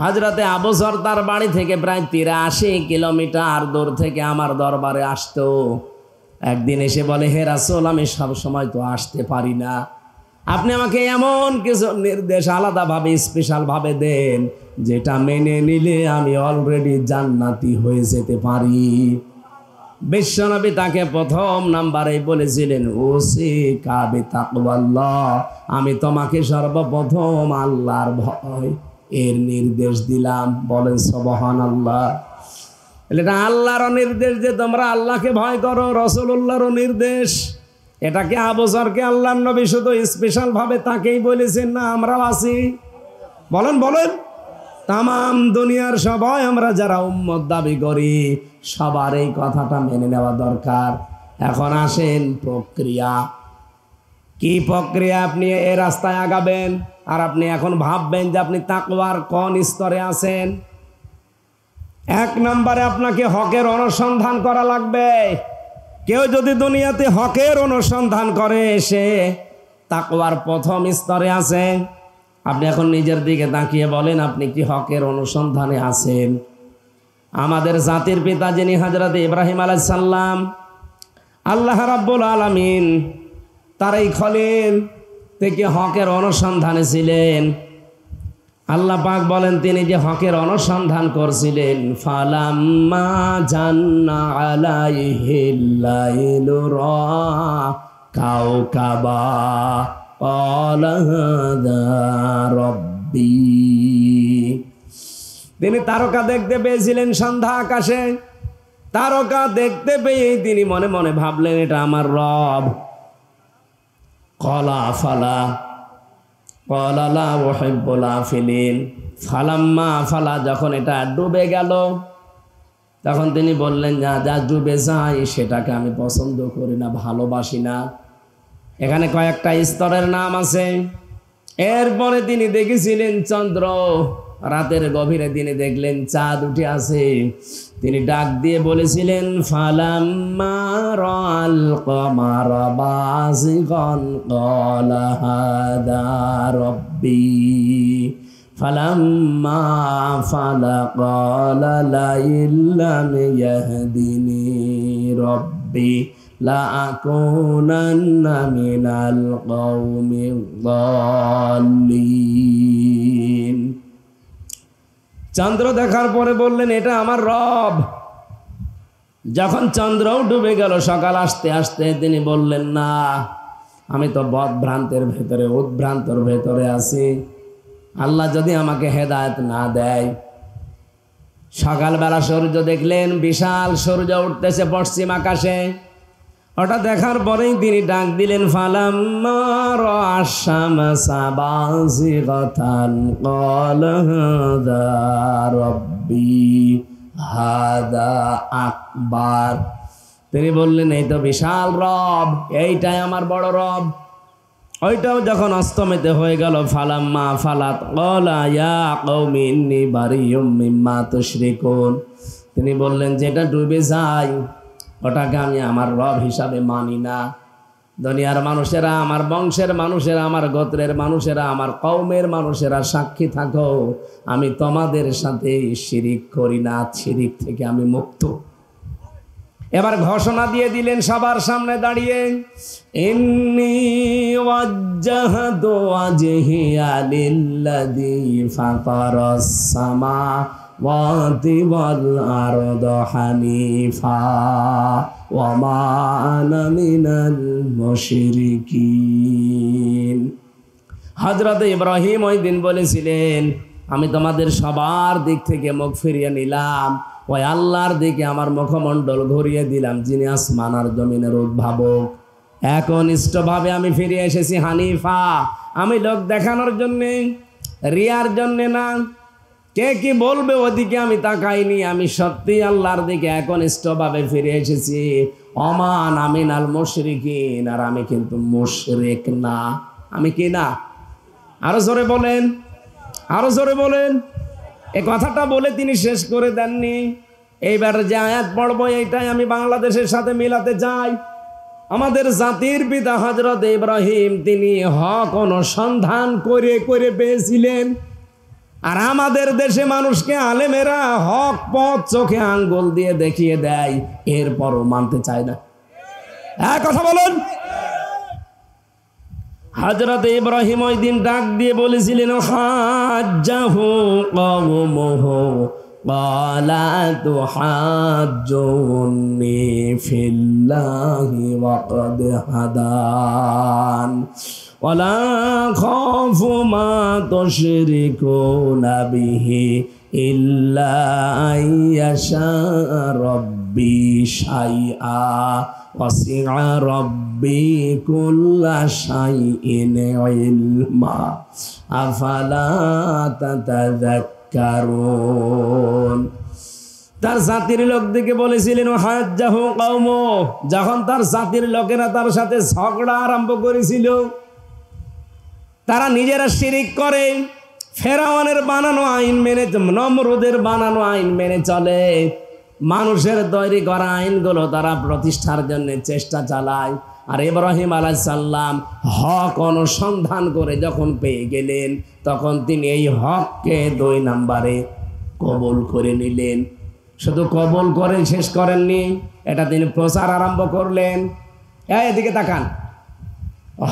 হযরতে আবু যর তার বাড়ি থেকে প্রায় 83 কিলোমিটার দূর থেকে আমার দরবারে আসতো। একদিন এসে বলে, হে রাসূল, আমি সব সময় তো আসতে পারি না, আপনি আমাকে এমন কিছু নির্দেশ আলাদাভাবে স্পেশাল ভাবে দেন যেটা মেনে নিলে আমি অলরেডি জান্নাতি হয়ে যেতে পারি। বিশ্বনবী তাকে প্রথম নাম্বারে বলেছিলেন, উসিকা বিতাকওয়াল্লাহ, আমি তোমাকে সর্বপ্রথম আল্লাহর ভয় এর নির্দেশ দিলাম। বলেন সুবহানাল্লাহ। এটা আল্লাহর নির্দেশ যে তোমরা আল্লাহকে ভয় করো, রাসূলুল্লাহর নির্দেশ। এটাকে আবু যরকে আল্লাহর নবী শুধু স্পেশাল ভাবে তাকেই বলেছেন না আমরাও আছি? বলেন বলেন। তামাম দুনিয়ার সবাই আমরা যারা উম্মত দাবি করি, সবার এই কথাটা মেনে নেওয়া দরকার। এখন আসেন প্রক্রিয়া। কি প্রক্রিয়া? আপনি এ রাস্তায় আগাবেন, আর আপনি এখন ভাববেন যে আপনি তাকওয়ার কোন স্তরে আছেন। 1 নম্বরে আপনাকে হকের অনুসন্ধান করা লাগবে। কেউ যদি দুনিয়াতে হকের অনুসন্ধান করে, সে তাকওয়ার প্রথম স্তরে আছে। আপনি এখন নিজের দিকে তাকিয়ে বলেন, আপনি কি হকের অনুসন্ধানে আছেন? আমাদের জাতির পিতা যিনি হযরত ইব্রাহিম আলাইহিস সালাম, আল্লাহ রাব্বুল আলামিন তার এই খলিল থেকে হকের অনুসন্ধানে ছিলেন। আল্লাহ পাক বলেন, তিনি যে হকের অনুসন্ধান করছিলেন, ফালাম্মা জান্না আলাইহিল লাইলু রা কাওকাবা ক্বালা হাযা রাব্বি। তিনি তারকা দেখতে পেয়েছিলেন সন্ধ্যা আকাশে। তারকা দেখতে পেয়ে তিনি মনে মনে ভাবলেন, এটা আমার রব। ক্বালা ফালা ক্বালা লা উহিব্বুল আফিলিন। ফালাম্মা আফালা, যখন এটা ডুবে গেল তখন তিনি বললেন, যা যা ডুবে যায় সেটাকে আমি পছন্দ করি না, ভালোবাসি না। এখানে কয়েকটা স্তরের নাম আছে। এরপরে তিনি দেখেছিলেন চন্দ্র, রাতের গভীরে দিনে দেখলেন চাঁদ উঠে আছে। তিনি ডাক দিয়ে বলেছিলেন, ফালাম্মা রাআল কমারা বাযিগান ক্বালা হাদা রাব্বি ফালাম্মা আফালা ক্বালা লাইল্লাম ইয়াহদিনি রাব্বি লাআকুনান্না মিনাল কওমিয যাল্লিন। চন্দ্র দেখার পরে বললেন, এটা আমার রব। যখন চন্দ্রও ডুবে গেল সকাল আসতে আসতে, তিনি বললেন, না, আমি তো বদভ্রান্তের ভেতরে, উদ্ভ্রান্তর ভেতরে আছি। আল্লাহ যদি আমাকে হেদায়েত না দেয়। সকালবেলা সূর্য দেখলেন, বিশাল সূর্য উঠতেছে পশ্চিম আকাশে। ওটা দেখার পরেই তিনি ডাক দিলেন, ফালাম্মা রাআশ শামসা বাযিগাতান ক্বালা হাদা রাব্বি হাদা আকবার। তিনি বললেন, এই তো বিশাল রব, এইটাই আমার বড় রব। ওইটাও যখন অস্তমিত হয়ে গেল, ফালাম্মা ফালাত ক্বালা ইয়া কওমি ইন্নী বারিয়্যুম মিম্মা তুশরিকুন। তিনি বললেন, যেটা ডুবে যায় ওটাকে আমি আমার রব হিসাবে মানি না। দুনিয়ার মানুষেরা, আমার বংশের মানুষেরা, আমার গোত্রের মানুষেরা, আমার কওমের মানুষেরা সাক্ষী থাকো, আমি তোমাদের সাথে শিরিক করি না, শিরিক থেকে আমি মুক্ত। এবার ঘোষণা দিয়ে দিলেন সবার সামনে দাঁড়িয়ে, ইন্নী ওয়াজ্জাহতু ওয়াজহিয়া লিল্লাযী ফাতারাস সামাওয়াতি ওয়াল আরদা হানিফা ওয়া মা আনা মিনাল মুশরিকিন। হযরত ইব্রাহিম ওই দিন বলেছিলেন, আমি তোমাদের সবার দিক থেকে মুখ ফিরিয়ে নিলাম, ওই আল্লাহর দিকে আমার মুখমণ্ডল ঘুরিয়ে দিলাম, যিনি আসমান আর জমিনের উদ্ভাবক। একনিষ্ঠভাবে আমি ফিরে এসেছি হানিফা। আমি লোক দেখানোর জন্যে, রিয়ার জন্যে না। কে কি বলবে ওদিকে আমি তাকাইনি, আমি সত্যি আল্লাহর দিকে একনিষ্ঠভাবে ফিরে এসেছি। ওমান আমিনাল মুশরিকিন, আর আমি কিন্তু মুশরিক না। আমি কি না? আরো জোরে বলেন, আরো জোরে বলেন। এই কথাটা বলে তিনি শেষ করে দেননি। এইবার যে আয়াত পড়বো এইটাই আমি বাংলাদেশের সাথে মিলাতে চাই। আমাদের জাতির পিতা হযরত ইব্রাহিম, তিনি হক অনুসন্ধান করে করে পেয়েছিলেন। আর আমাদের দেশে মানুষকে আলেমেরা হক পথ চোখে আঙ্গুল দিয়ে দেখিয়ে দেয়, এরপরও মানতে চায় না। হ্যাঁ, কথা বলুন। হযরত ইব্রাহিম ওই দিন ডাক দিয়ে বলেছিলেন, হাজ্জাহু কওমুহু ক্বালা তুহাজ্জুনি ফিল্লাহি ওয়া ক্বাদ হাদান ওয়ালা খাফু মা তুশরিকুনা বিহি ইল্লা আইয়াশা রাব্বি শাইআ ওয়াসিআ রাব্বি কুল্লা শাইইন ইলমা আফালা তাতাযাক্কারুন। তার জাতির লোকদেরকে বলেছিলেন, হাজ্জাহু কওমু, যখন তার জাতির লোকেরা তার সাথে ঝগড়া আরম্ভ করেছিল, তারা নিজেরা শিরিক করে, ফেরাউনের বানানো আইন মেনে, নমরুদের বানানো আইন মেনে চলে। মানুষের তৈরি করা আইনগুলো তারা প্রতিষ্ঠার জন্য চেষ্টা চালায়। আর ইব্রাহিম আলাইহিস সালাম হক অনুসন্ধান করে যখন পেয়ে গেলেন, তখন তিনি এই হককে 2 নম্বরে কবুল করে নিলেন। শুধু কবুল করে শেষ করেননি, এটা তিনি প্রচার আরম্ভ করলেন। এদিকে তাকান,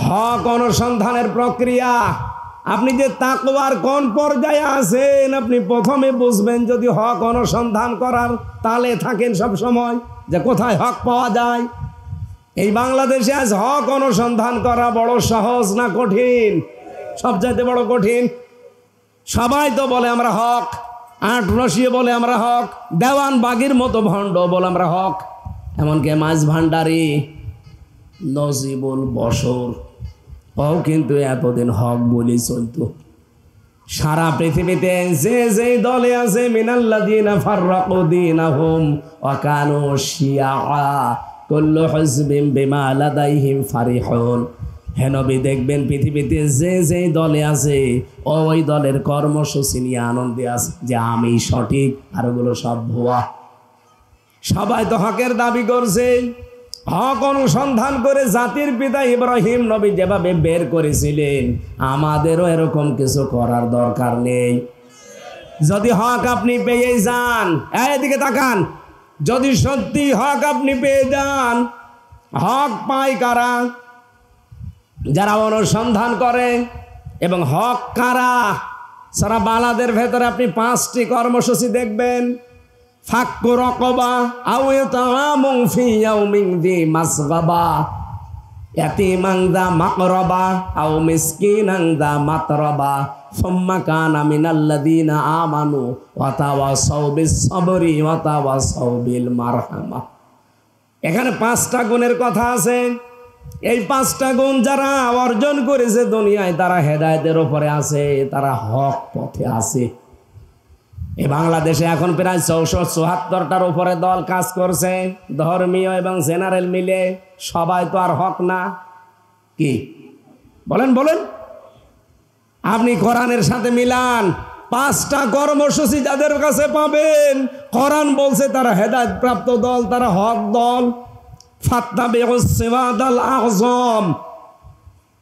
হক অনুসন্ধানের প্রক্রিয়া। আপনি যে তাকওয়ার কোন পর্যায়ে আছেন, আপনি প্রথমে বুঝবেন যদি হক অনুসন্ধান করার তালে থাকেন সব সময়, যে কোথায় হক পাওয়া যায়। এই বাংলাদেশে আজ হক অনুসন্ধান করা বড় সহজ না কঠিন? সবচাইতে বড় কঠিন। সবাই তো বলে আমরা হক, আট রসিয়ে বলে আমরা হক, দেওয়ান বাগির মতো ভণ্ড বলে আমরা হক, এমনকি মাঝ ভান্ডারী, নজিবুল বশর, ও কিন্তু এতদিন হক বলি চলতো। সারা পৃথিবীতে যে যে দলে আছে মিনাল্লাযীনা ফাররাকু দীনাহুম ওয়া কানু শিয়া কুল্লু হিজবিন বিমা লাদাইহিম ফারিহুন। হে নবী, দেখবেন পৃথিবীতে যে যে দলে আছে ওই দলের কর্মসূচি নিয়ে আনন্দে আছে যে আমি সঠিক আর ওগুলো সব ভুয়া। সবাই তো হকের দাবি করছে। হক অনুসন্ধান করে জাতির পিতা ইব্রাহিম নবী যেভাবে বের করেছিলেন, আমাদেরও এরকম কিছু করার দরকার নেই। যদি হক আপনি পেয়ে যান, এদিকে তাকান, যদি সত্যি হক আপনি পেয়ে যান, হক পায় কারা? যারা অনুসন্ধান করে। এবং হক কারা? সারা বালাদের ভেতরে আপনি 5টি কর্মসূচি দেখবেন। ফাক্কু রাকাবা আও ইতআমুন ফি ইয়াউমিন যী মাসগাবা ইয়াতীমান যা মাকরাবা আও মিসকিনান যা মাতরাবা সুম্মা কানা মিনাল্লাযীনা আমানু ওয়া তাওয়াসাউ বিস সাবরি ওয়া তাওয়াসাউ বিল মারহামা। এখানে 5টা গুণের কথা আছে। এই 5টা গুণ যারা অর্জন করেছে দুনিয়ায়, তারা হেদায়েতের উপরে আছে, তারা হক পথে আছে। এই বাংলাদেশে এখন প্রায় 474টার উপরে দল কাজ করছে, ধর্মীয় এবং জেনারেল মিলে। সবাই তো আর হক না, কি বলেন বলেন? আপনি কোরআনের সাথে মিলান, 5টা কর্মসূচি যাদের কাছে পাবেন, কোরআন বলছে তারা হেদায়েত প্রাপ্ত দল, তারা হক দল। ফাত্তাবিউস সিরাতাল আযম,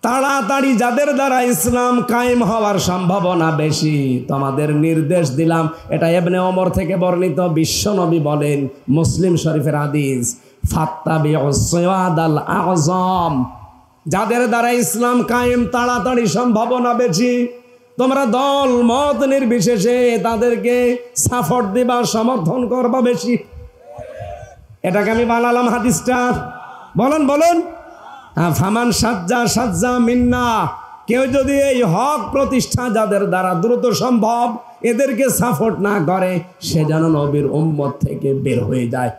তাড়াতাড়ি যাদের দ্বারা ইসলাম কায়েম হওয়ার সম্ভাবনা বেশি, তোমাদের নির্দেশ দিলাম। এটা ইবনে ওমর থেকে বর্ণিত, বিশ্বনবী বলেন, মুসলিম শরীফের হাদিস, ফাত্তাবিউস সিরাতাল আযম, যাদের দ্বারা ইসলাম কায়েম তাড়াতাড়ি সম্ভাবনা বেশি, তোমরা দল মত নির্বিশেষে তাদেরকে সাপোর্ট দিবা, সমর্থন করবা বেশি। এটাকে আমি বানালাম হাদিসটা। বলেন বলেন। ফামান সাজ্জা সাজ্জা মিন্না, কেউ যদি এই হক প্রতিষ্ঠা যাদের দ্বারা দ্রুত সম্ভব এদেরকে সাপোর্ট না করে, সে যেন নবীর উম্মত থেকে বের হয়ে যায়।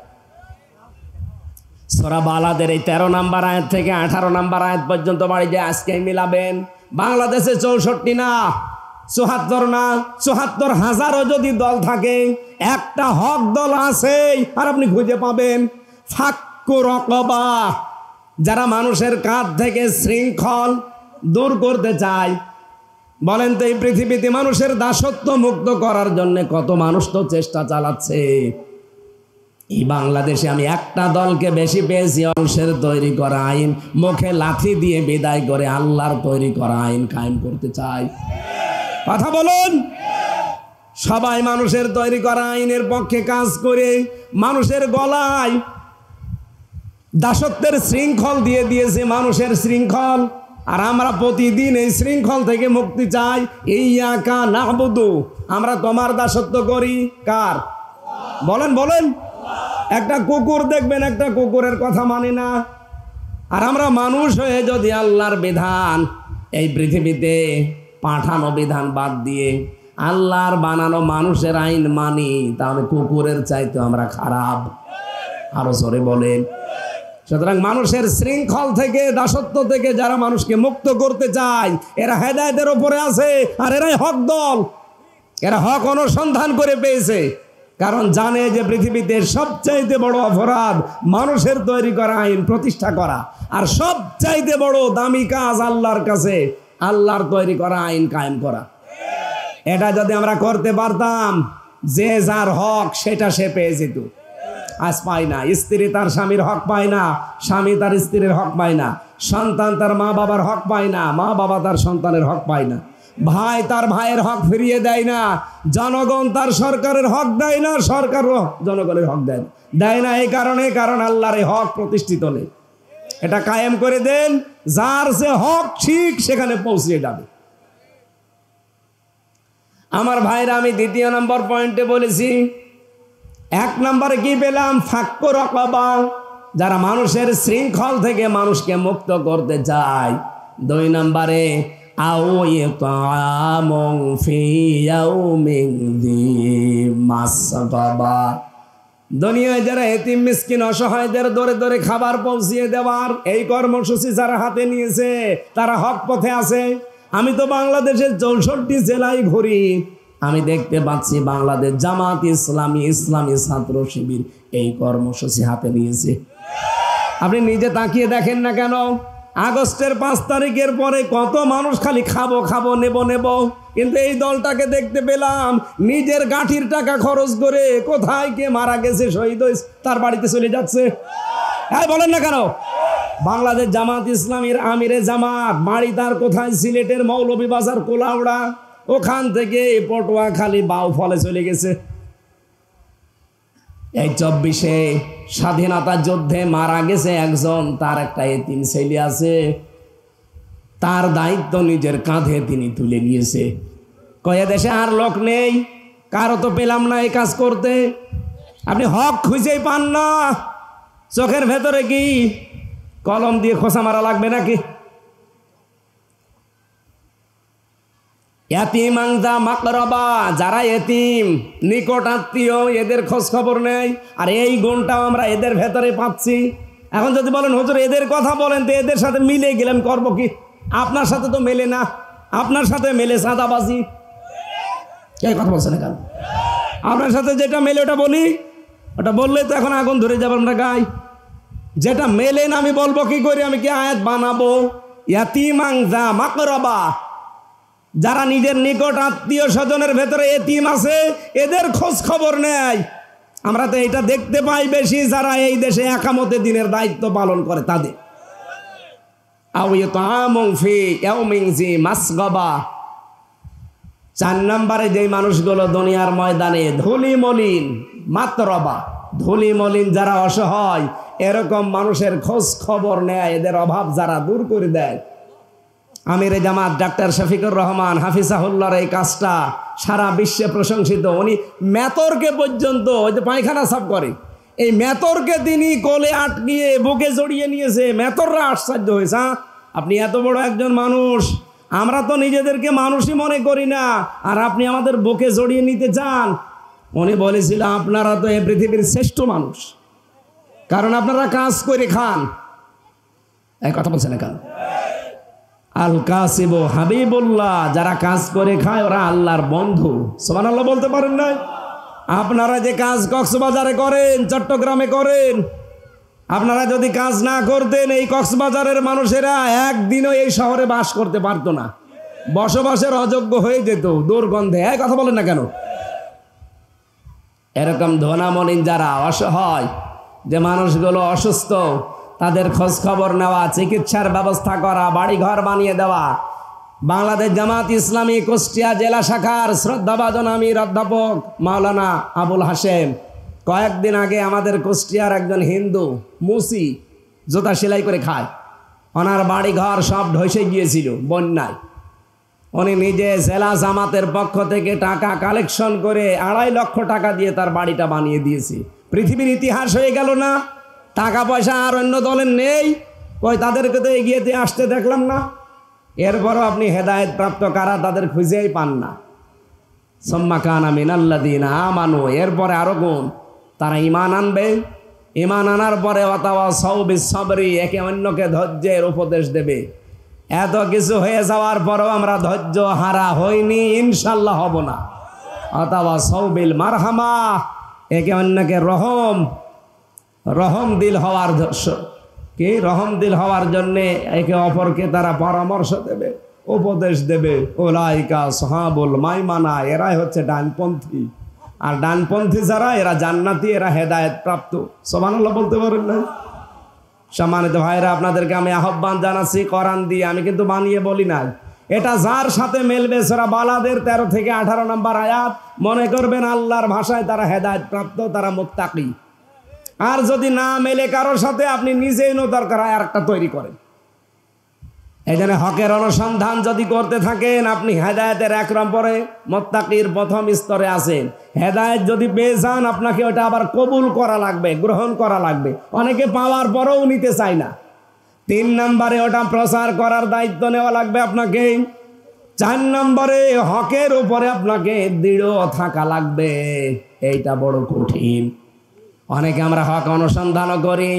সূরা বালাদের এই 13 নম্বর আয়াত থেকে 18 নম্বর আয়াত পর্যন্ত বাড়ি যায়, আজকে মিলাবেন। বাংলাদেশে 64 না 74 না 74,000ও যদি দল থাকে, একটা হক দল আছে আর আপনি খুঁজে পাবেন। ফাক্কু রাকাবা, যারা মানুষের কাঁধ থেকে শৃঙ্খল দূর করতে চায়। বলেন তো, এই পৃথিবীতে মানুষের দাসত্ব মুক্ত করার জন্য কত মানুষ তো চেষ্টা চালাচ্ছে। এই বাংলাদেশে আমি একটা দলকে বেশি পেয়েছি, মানুষের তৈরি করা আইন মুখে লাথি দিয়ে বিদায় করে আল্লাহর তৈরি করা আইন কায়েম করতে চায়। কথা বলুন। সবাই মানুষের তৈরি করা আইনের পক্ষে কাজ করে মানুষের গলায় দাসত্বের শৃঙ্খল দিয়ে দিয়েছে, মানুষের শৃঙ্খল। আর আমরা প্রতিদিন এই শৃঙ্খল থেকে মুক্তি চাই। ইয়্যাকা না'বুদু, আমরা তোমার দাসত্ব করি। কার? বলেন বলেন। একটা কুকুর দেখবেন, একটা কুকুরের কথা মানে না। আর আমরা মানুষ হয়ে যদি আল্লাহর বিধান, এই পৃথিবীতে পাঠানো বিধান বাদ দিয়ে আল্লাহর বানানো মানুষের আইন মানি, তাহলে কুকুরের চাইতে আমরা খারাপ। আরো জোরে বলেন। সুতরাং মানুষের শৃঙ্খল থেকে, দাসত্ব থেকে যারা মানুষকে মুক্ত করতে চায়, এরা হেদায়েতের উপরে আছে। আর এরাই হক দল। এরা হক অনুসন্ধান করে পেয়েছে, কারণ জানে যে পৃথিবীতে সবচাইতে বড় অপরাধ মানুষের তৈরি করা আইন প্রতিষ্ঠা করা, আর সবচাইতে বড় দামি কাজ আল্লাহর কাছে আল্লাহর তৈরি করা আইন কায়েম করা। এটা যদি আমরা করতে পারতাম, যে যার হক সেটা সে পেয়ে যেত। আজ পায় না। স্ত্রী তার স্বামীর হক পায় না, স্বামী তার স্ত্রীর হক পায় না, সন্তান তার মা বাবার হক পায় না, মা বাবা তার সন্তানের হক পায় না, ভাই তার ভাইয়ের হক ফিরিয়ে দেয় না, জনগণ তার সরকারের হক দেয় না, সরকারও জনগণের হক দেয় না। এই কারণ আল্লাহর এই হক প্রতিষ্ঠিত নেই। এটা কায়েম করে দেন, যার যে হক ঠিক সেখানে পৌঁছে যাবে। আমার ভাইরা, আমি 2 নম্বর পয়েন্টে বলেছি। 1 নম্বরে কি পেলাম? ফাক্কু রাকাবা, যারা মানুষের শৃঙ্খল থেকে মানুষকে মুক্ত করতে চায়। 2 নম্বরে আও ইতআমুন ফি ইয়াউমিন যী মাসগাবা, দুনিয়ায় যারা এতিম মিসকিন অসহায়দের দরে দরে খাবার পৌঁছিয়ে দেওয়ার এই কর্মসূচি যারা হাতে নিয়েছে তারা হক পথে আছে। আমি তো বাংলাদেশের 64 জেলায় ঘুরি, আমি দেখতে পাচ্ছি বাংলাদেশ জামাত ইসলামী ইসলামী ছাত্র শিবির এই কর্মসূচি হাতে নিয়েছে। আপনি নিজে তাকিয়ে দেখেন না কেন, আগস্টের 5 তারিখের পরে কত মানুষ খালি খাবো খাবো নেব নেব, কিন্তু এই দলটাকে দেখতে পেলাম নিজের গাঁঠির টাকা খরচ করে কোথায় কে মারা গেছে শহীদ হয়েছে তার বাড়িতে চলে যাচ্ছে। হ্যাঁ বলেন না কেন? বাংলাদেশ জামাত ইসলামীর আমিরে জামাত বাড়ি তার কোথায়? সিলেটের মৌলভীবাজার কোলাউড়া, ওখান থেকে পটুয়াখালী বাউফলে চলে গেছে। এই 24-এ স্বাধীনতা যুদ্ধে মারা গেছে একজন, তার একটা এতিম ছেলে আছে, তার দায়িত্ব নিজের কাঁধে তিনি তুলে নিয়েছে। কয়ে দেশে আর লোক নেই, কারো তো পেলাম না এই কাজ করতে। আপনি হক খুঁজেই পান না, চোখের ভেতরে কি কলম দিয়ে খোঁচা মারা লাগবে নাকি? এতিম আংজা মাকরাবা, যারা এতিম নিকট আত্মীয় এদের খোঁজ খবর নেয়, আর এই গুণটাও আমরা এদের ভেতরে পাচ্ছি। এখন যদি বলেন হুজুর এদের কথা বলেন তো এদের সাথে মিলে গেলাম করবো কি? আপনার সাথে তো মেলে না, আপনার সাথে মেলে সাদাবাজি। এই কথা বলছেন কেন? আপনার সাথে যেটা মেলে ওটা বলি, ওটা বললে তো এখন আগুন ধরে যাবে আমরা গায়ে। যেটা মেলে না আমি বলবো কি করে? আমি কি আয়াত বানাবো? এতিম আংজা মাকরাবা, যারা নিজের নিকট আত্মীয় স্বজনের ভেতরে এতিম আছে এদের খোঁজ খবর নেয়। আমরা তো এটা দেখতে পাই বেশি যারা এই দেশে একামতে দিনের দায়িত্ব পালন করে তাদের। চার নম্বরে যে মানুষগুলো দুনিয়ার ময়দানে ধুলি মলিন মাতরবা, ধুলি মলিন যারা অসহায় এরকম মানুষের খোঁজ খবর নেয়, এদের অভাব যারা দূর করে দেয়। আমিরে জামাত ডাক্তার শফিকুর রহমান হাফিজাহুল্লাহর এই কাজটা সারা বিশ্বে প্রশংসিত। উনি মেতরকে পর্যন্ত, ওই যে পায়খানা সাফ করে, এই মেতরকে তিনি কোলে আটকিয়ে বুকে জড়িয়ে নিয়েছে। মেতররা আশ্চর্য হয়েছে, আপনি এত বড় একজন মানুষ, আমরা তো নিজেদেরকে মানুষই মনে করি না, আর আপনি আমাদের বুকে জড়িয়ে নিতে চান। উনি বলেছিল আপনারা তো এই পৃথিবীর শ্রেষ্ঠ মানুষ, কারণ আপনারা কাজ করে খান। এই কথা বলছেন না কেন? আল কাসিব হাবিবুল্লাহ, যারা কাজ করে খায় ওরা আল্লাহর বন্ধু। সুবহানাল্লাহ বলতে পারেন না? আপনারা যে কাজ কক্সবাজারে করেন, চট্টগ্রামে করেন, আপনারা যদি কাজ না করতেন এই কক্সবাজারের মানুষেরা একদিনও এই শহরে বাস করতে পারতো না, বসবাসের অযোগ্য হয়ে যেত দুর্গন্ধে। এই কথা বলেন না কেন? এরকম ধনামনিন যারা অসহায়, যে মানুষগুলো অসুস্থ তাদের খোঁজ খবর নেওয়া, চিকিৎসার ব্যবস্থা করা, বাড়ি ঘর বানিয়ে দেওয়া। বাংলাদেশ জামাত ইসলামী কুষ্টিয়া জেলা শাখার শ্রদ্ধাভাজন আমির অধ্যাপক মাওলানা আবুল হাশেম কয়েকদিন আগে আমাদের কুষ্টিয়ার একজন হিন্দু মুসি জুতা সেলাই করে খায়, ওনার বাড়ি ঘর সব ধসে গিয়েছিল বন্যায়। উনি নিজে জেলা জামাতের পক্ষ থেকে টাকা কালেকশন করে 2.5 লক্ষ টাকা দিয়ে তার বাড়িটা বানিয়ে দিয়েছে। পৃথিবীর ইতিহাস হয়ে গেল না? টাকা পয়সা আর অন্য দলের নেই, কই তাদেরকে তো এগিয়ে দিয়ে আসতে দেখলাম না। এরপরও আপনি হেদায়েত প্রাপ্ত কারা তাদের খুঁজেই পান না। সুম্মা কানা মিনাল্লাযীনা আমানু, এরপরে আরো গুণ, তারা ঈমান আনবে, ঈমান আনার পরে ওয়াতাওয়াসাউ বিস-সাবরি, একে অন্যকে ধৈর্যের উপদেশ দেবে। এত কিছু হয়ে যাওয়ার পরও আমরা ধৈর্য হারা হইনি, ইনশাআল্লাহ হব না। ওয়াতাওয়াসাউ বিল মারহামা, একে অন্যকে রহম দিল হওয়ার কি রহম দিল হওয়ার জন্যে একে অপরকে তারা পরামর্শ দেবে, উপদেশ দেবে। উলাইকা সাহাবুল মাইমানা, এরাই হচ্ছে ডানপন্থী, আর ডানপন্থী যারা এরা জান্নাতি, এরা হেদায়েত প্রাপ্ত। সুবহানাল্লাহ বলতে পারেন না? সম্মানিত ভাইরা, আপনাদেরকে আমি আহ্বান জানাচ্ছি কোরআন দিয়ে, আমি কিন্তু বানিয়ে বলি না। এটা যার সাথে মেলবে সূরা বালাদের 13 থেকে 18 নম্বর আয়াত, মনে করবেন আল্লাহর ভাষায় তারা হেদায়েত প্রাপ্ত, তারা মুত্তাকি। আর যদি না মেলে কারোর সাথে, আপনি নিজেই দরকার হয় আরেকটা তৈরি করেন। এই জন্য হকের অনুসন্ধান যদি করতে থাকেন, আপনি হেদায়েতের 1 নম্বরে মুত্তাকির প্রথম স্তরে আছেন। হেদায়েত যদি পেয়ে যান, আপনাকে ওটা আবার কবুল করা লাগবে, গ্রহণ করা লাগবে। অনেকে পাওয়ার পরেও নিতে চায় না। 3 নম্বরে ওটা প্রচার করার দায়িত্ব নেওয়া লাগবে আপনাকে। 4 নম্বরে হকের উপরে আপনাকে দৃঢ় থাকা লাগবে। এইটা বড় কঠিন। অনেকে আমরা হক অনুসন্ধানও করি,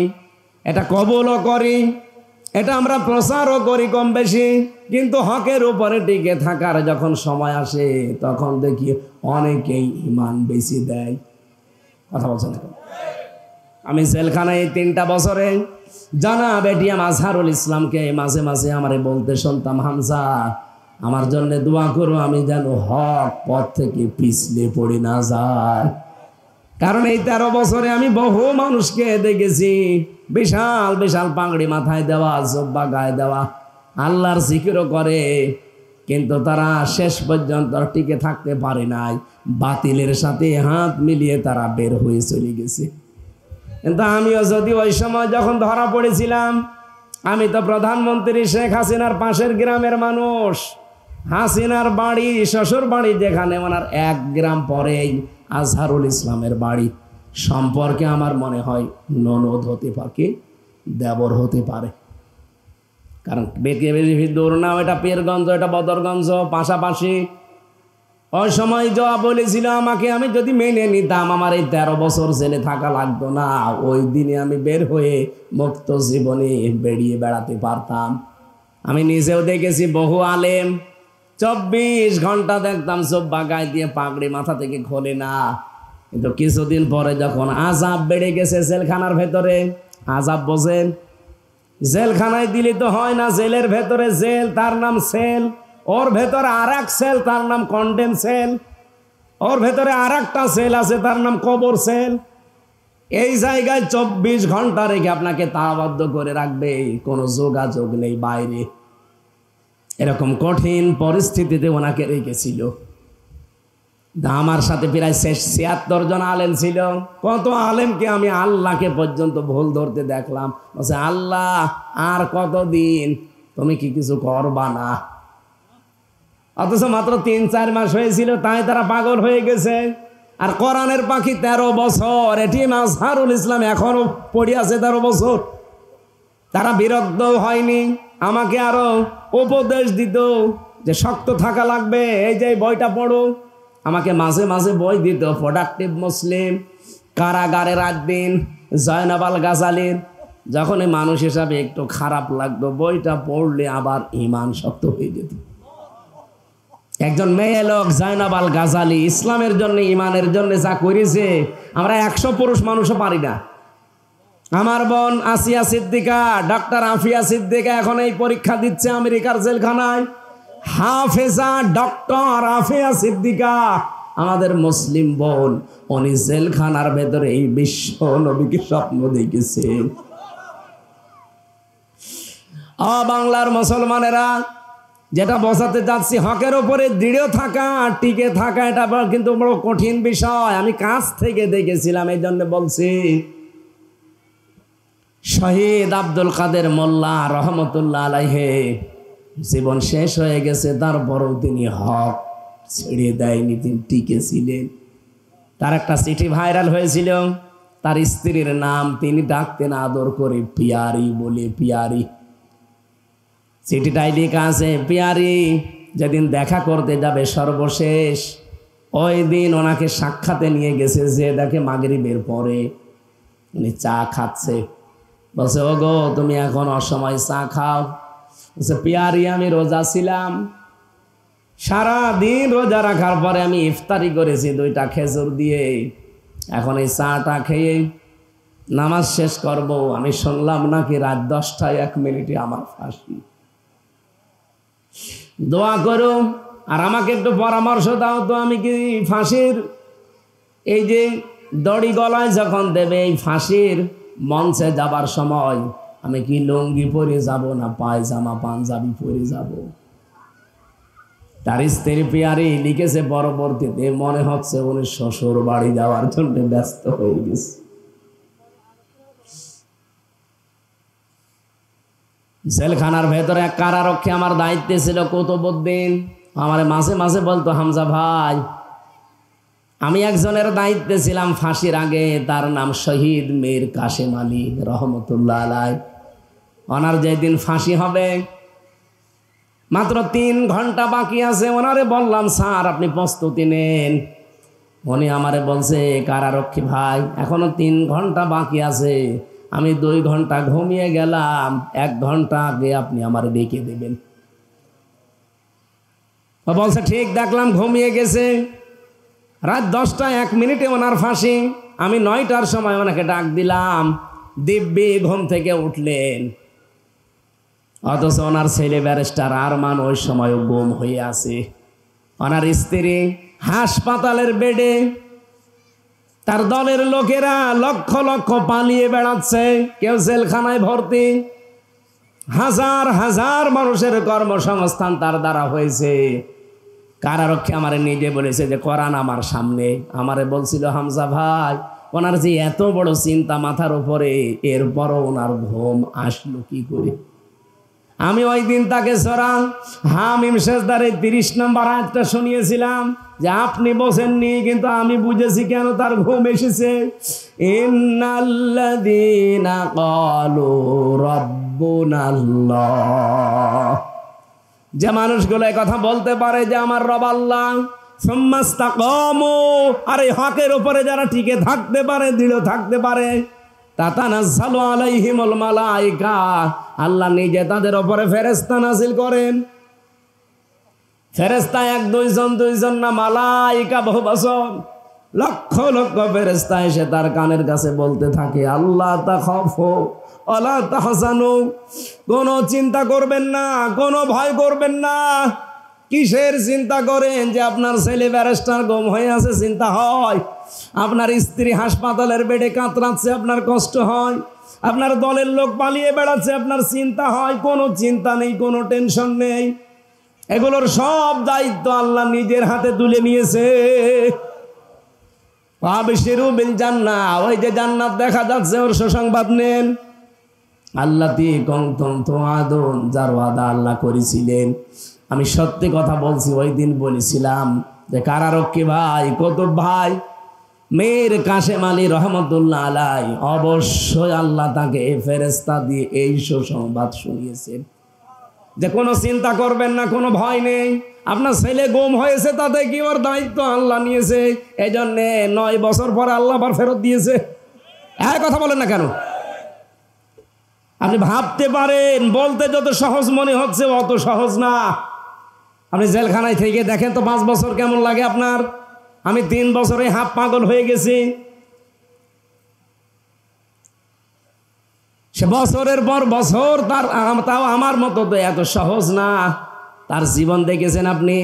এটা কবুলও করি, এটা আমরা প্রচারও করি কম বেশি, কিন্তু হকের উপরে টিকে থাকার যখন সময় আসে তখন দেখি অনেকেই ঈমান বেশি দেয়। কথা বলছেন এখন? আমি জেলখানায় 3টা বছরে জনাব এটিএম আজহারুল ইসলামকে মাঝে মাঝে আমারে বলতে শুনতাম, হামজা আমার জন্য দোয়া করো, আমি যেন হক পথ থেকে পিছলে পড়ে না যায়। কারণ এই 13 বছরে আমি বহু মানুষকে দেখেছি বিশাল বিশাল পাগড়ি মাথায় দেওয়া, জব্বা গায়ে দেওয়া, আল্লাহর জিকিরও করে, কিন্তু তারা শেষ পর্যন্ত টিকে থাকতে পারে নাই, বাতিলের সাথে হাত মিলিয়ে তারা বের হয়ে চলে গেছে। কিন্তু আমিও যদি ওই সময় যখন ধরা পড়েছিলাম, আমি তো প্রধানমন্ত্রী শেখ হাসিনার পাশের গ্রামের মানুষ। হাসিনার বাড়ি, শ্বশুর বাড়ি যেখানে, ওনার 1 গ্রাম পরেই আজহারুল ইসলামের বাড়ি। সম্পর্কে আমার মনে হয় ননদ হতে পারে, দেবর হতে পারে, কারণ বেঁকে বেশি দূর না, এটা পীরগঞ্জ, এটা বদরগঞ্জ পাশাপাশি। ওই সময় যা বলেছিল আমাকে, আমি যদি মেনে নিতাম আমার এই 13 বছর জেলে থাকা লাগতো না, ওই দিনে আমি বের হয়ে মুক্ত জীবনে বেরিয়ে বেড়াতে পারতাম। আমি নিজেও দেখেছি বহু আলেম 24 ঘন্টা দেখতাম জব্বা গায়ে দিয়ে, পাগড়ি মাথা থেকে খোলে না, কিন্তু কিছুদিন পরে যখন আযাব বেড়ে গেছে জেলখানার ভেতরে, আযাব বোঝেন, জেলখানায় দিলে তো হয় না, জেলের ভেতরে জেল, তার নাম সেল, ওর ভেতরে আরেক সেল, তার নাম কন্ডেম সেল, ওর ভেতরে আরেকটা সেল আছে, তার নাম কবর সেল। এই জায়গায় 24 ঘন্টা রেখে আপনাকে তালাবদ্ধ করে রাখবে, কোনো যোগাযোগ নেই বাইরে। এরকম কঠিন পরিস্থিতিতে ওনাকে রেখেছিল। আমার সাথে প্রায় 76 জন আলেম ছিল। কত আলেমকে আমি আল্লাহকে পর্যন্ত ভুল ধরতে দেখলাম, বলছে আল্লাহ আর কতদিন, তুমি কি কিছু করবা না? অথচ মাত্র 3-4 মাস হয়েছিল, তাই তারা পাগল হয়ে গেছে। আর কোরআনের পাখি 13 বছর, এটিএম আজহারুল ইসলাম এখনো পড়ে আছে 13 বছর। তারা বিরক্ত হয়নি, আমাকে আরো উপদেশ দিত যে শক্ত থাকা লাগবে, এই যে বইটা পড়ো। আমাকে মাঝে মাঝে বই দিত, প্রোডাক্টিভ মুসলিম, কারাগারে রাত দিন, জয়নাব আল গাজালির। যখন মানুষ হিসাবে একটু খারাপ লাগতো, বইটা পড়লে আবার ঈমান শক্ত হয়ে যেত। একজন মেয়ে লোক জয়নাব আল গাজালি ইসলামের জন্য, ঈমানের জন্য যা করেছে, আমরা 100 পুরুষ মানুষও পারি না। আমার বোন আসিয়া সিদ্দিকা, ডক্টর আফিয়া সিদ্দিকা এখন এই পরীক্ষা দিচ্ছে আমেরিকার জেলখানায়। হাফেজা ডক্টর আফিয়া সিদ্দিকা, আমাদের মুসলিম বোন, উনি জেলখানার ভেতরে এই বিশ্ব নবীকে স্বপ্ন দেখেছে। বাংলার মুসলমানেরা, যেটা বোঝাতে যাচ্ছি, হকের উপরে দৃঢ় থাকা, টিকে থাকা, এটা কিন্তু বড় কঠিন বিষয়। আমি কাছ থেকে দেখেছিলাম, এই জন্য বলছি। শহীদ আব্দুল কাদের মোল্লা রহমতুল্লাহ আলাইহে জীবন শেষ হয়ে গেছে, তারপরও তিনি হক ছেড়ে দেয়নি, তিনি টিকে ছিলেন। তার একটা চিঠি ভাইরাল হয়েছিল, তার স্ত্রীর নাম তিনি ডাকতেন আদর করে পিয়ারি বলে, পিয়ারি। চিঠিটাই লেখা আছে, পিয়ারি যেদিন দেখা করতে যাবে সর্বশেষ, ওই দিন ওনাকে সাক্ষাতে নিয়ে গেছে, যে দেখে মাগরিবের পরে উনি চা খাচ্ছে। বলছে, ও গো তুমি এখন অসময় চা খাও? বলছে, পিয়ারি আমি রোজা ছিলাম, সারাদিন রোজা রাখার পরে আমি ইফতারি করেছি 2টা খেজুর দিয়ে, এখন এই চাটা খেয়ে নামাজ শেষ করব, আমি শুনলাম নাকি রাত 10টায় 1 মিনিটে আমার ফাঁসি। দোয়া করো আর আমাকে একটু পরামর্শ দাও তো, আমি কি ফাঁসির এই যে দড়ি গলায় যখন দেবে, এই ফাঁসির মঞ্চে যাবার সময় আমি কি লুঙ্গি পরে যাব না পায়জামা পাঞ্জাবি পরে যাব? তার স্ত্রী পিয়ারি লিখেছে, পরবর্তীতে মনে হচ্ছে উনি শ্বশুর বাড়ি যাওয়ার জন্য ব্যস্ত হয়ে গেছে। জেলখানার ভেতরে এক কারারক্ষী আমার দায়িত্বে ছিল, কুতুবউদ্দিন। আমার মাঝে মাঝে বলতো, হামজা ভাই, আমি একজনের দায়িত্বে ছিলাম ফাঁসির আগে, তার নাম শহীদ মীর কাশেম আলী রহমতুল্লাহ আলাই। ওনার যেদিন ফাঁসি হবে, মাত্র 3 ঘন্টা বাকি আছে, ওনারে বললাম, স্যার আপনি প্রস্তুতি নেন, উনি আমারে বলছে, কারারক্ষী ভাই এখনো 3 ঘন্টা বাকি আছে, আমি 2 ঘন্টা ঘুমিয়ে গেলাম, 1 ঘন্টা আগে আপনি আমার ডেকে দেবেন। ও বলছে ঠিক দেখলাম ঘুমিয়ে গেছে। রাত 10টা 1 মিনিটে ওনার ফাঁসি। আমি 9টার সময় ওনাকে ডাক দিলাম, দিব্যি ঘুম থেকে উঠলেন। অথচ ওনার ছেলে ব্যারিস্টার আরমান ওই সময় গুম হয়ে আছে। ওনার স্ত্রী হাসপাতালের বেডে, তার দলের লোকেরা লক্ষ লক্ষ পালিয়ে বেড়াচ্ছে, কেউ জেলখানায় ভর্তি। হাজার হাজার মানুষের কর্মসংস্থান তার দ্বারা হয়েছে। কারারক্ষী আমারে নিজে বলেছে যে কোরআন আমার সামনে। আমারে বলছিল, হামজা ভাই ওনার যে এত বড় চিন্তা মাথার উপরে, এরপরও ওনার ঘুম আসলো কি করে? আমি ওই দিন তাকে সূরা হামিম সেজদারে 30 নম্বর আয়াতটা শুনিয়েছিলাম যে আপনি বসেননি, কিন্তু আমি বুঝেছি কেন তার ঘুম এসেছে। ইন্নাল্লাযীনা ক্বালু রাব্বুনাল্লাহ, যে মানুষগুলো এই কথা বলতে পারে যে আমার রব আল্লাহ, সুম্মাস্তাকামু, আর এই হকের উপরে যারা টিকে থাকতে পারে, দৃঢ় থাকতে পারে, তাতানাজ্জালু আলাইহিমুল মালায়েকা, আল্লাহ নিজে তাদের উপরে ফেরেশতা নাযিল করেন। ফেরেশতা 1-2 জন 2 জন না, মালায়েকা বহু বচন, লক্ষ লক্ষ ফেরেশতা এসে তার কানের কাছে বলতে থাকে, আল্লাহ তাখাফু ওয়ালা তাহজানু, কোনো চিন্তা করবেন না, কোনো ভয় করবেন না। কিসের চিন্তা করেন? যে আপনার ছেলে ব্যারিস্টার গুম হয়ে আছে, চিন্তা হয়। আপনার স্ত্রী হাসপাতালের বেডে কাতরাচ্ছে, আপনার কষ্ট হয়। আপনার দলের লোক পালিয়ে বেড়াচ্ছে, আপনার চিন্তা হয়। কোনো চিন্তা নেই, কোনো টেনশন নেই। এগুলোর সব দায়িত্ব আল্লাহ নিজের হাতে তুলে নিয়েছে। আবশিরু বিল জান্নাহ, ওই যে জান্নাত দেখা যাচ্ছে ওর সুসংবাদ নেন। আল্লাতী কুনতুম তুআদুন, যার ওয়াদা আল্লাহ করেছিলেন। আমি সত্যি কথা বলছি, ওই দিন বলেছিলাম যে কারারক্ষী ভাই, কুতুব ভাই, মীর কাসেম আলী রহমতুল্লাহ আলাই, অবশ্যই আল্লাহ তাকে ফেরেশতা দিয়ে এই সুসংবাদ শুনিয়েছেন যে কোনো চিন্তা করবেন না, কোনো ভয় নেই। আপনার ছেলে গুম হয়েছে, তাতে কি ওর দায়িত্ব আল্লাহ নিয়েছে। এই জন্যে 9 বছর পরে আল্লাহ আবার ফেরত দিয়েছে। এক কথা বলেন না কেন? আপনি ভাবতে পারেন বলতে যত সহজ মনে হচ্ছে অত সহজ না। আপনি জেলখানায় থেকে দেখেন তো 5 বছর কেমন লাগে আপনার। আমি 3 বছরে হাফ পাগল হয়ে গেছি। সে বছরের পর বছর, তাও আমার মতো তো এত সহজ না। তার জীবন দেখেছেন আপনি।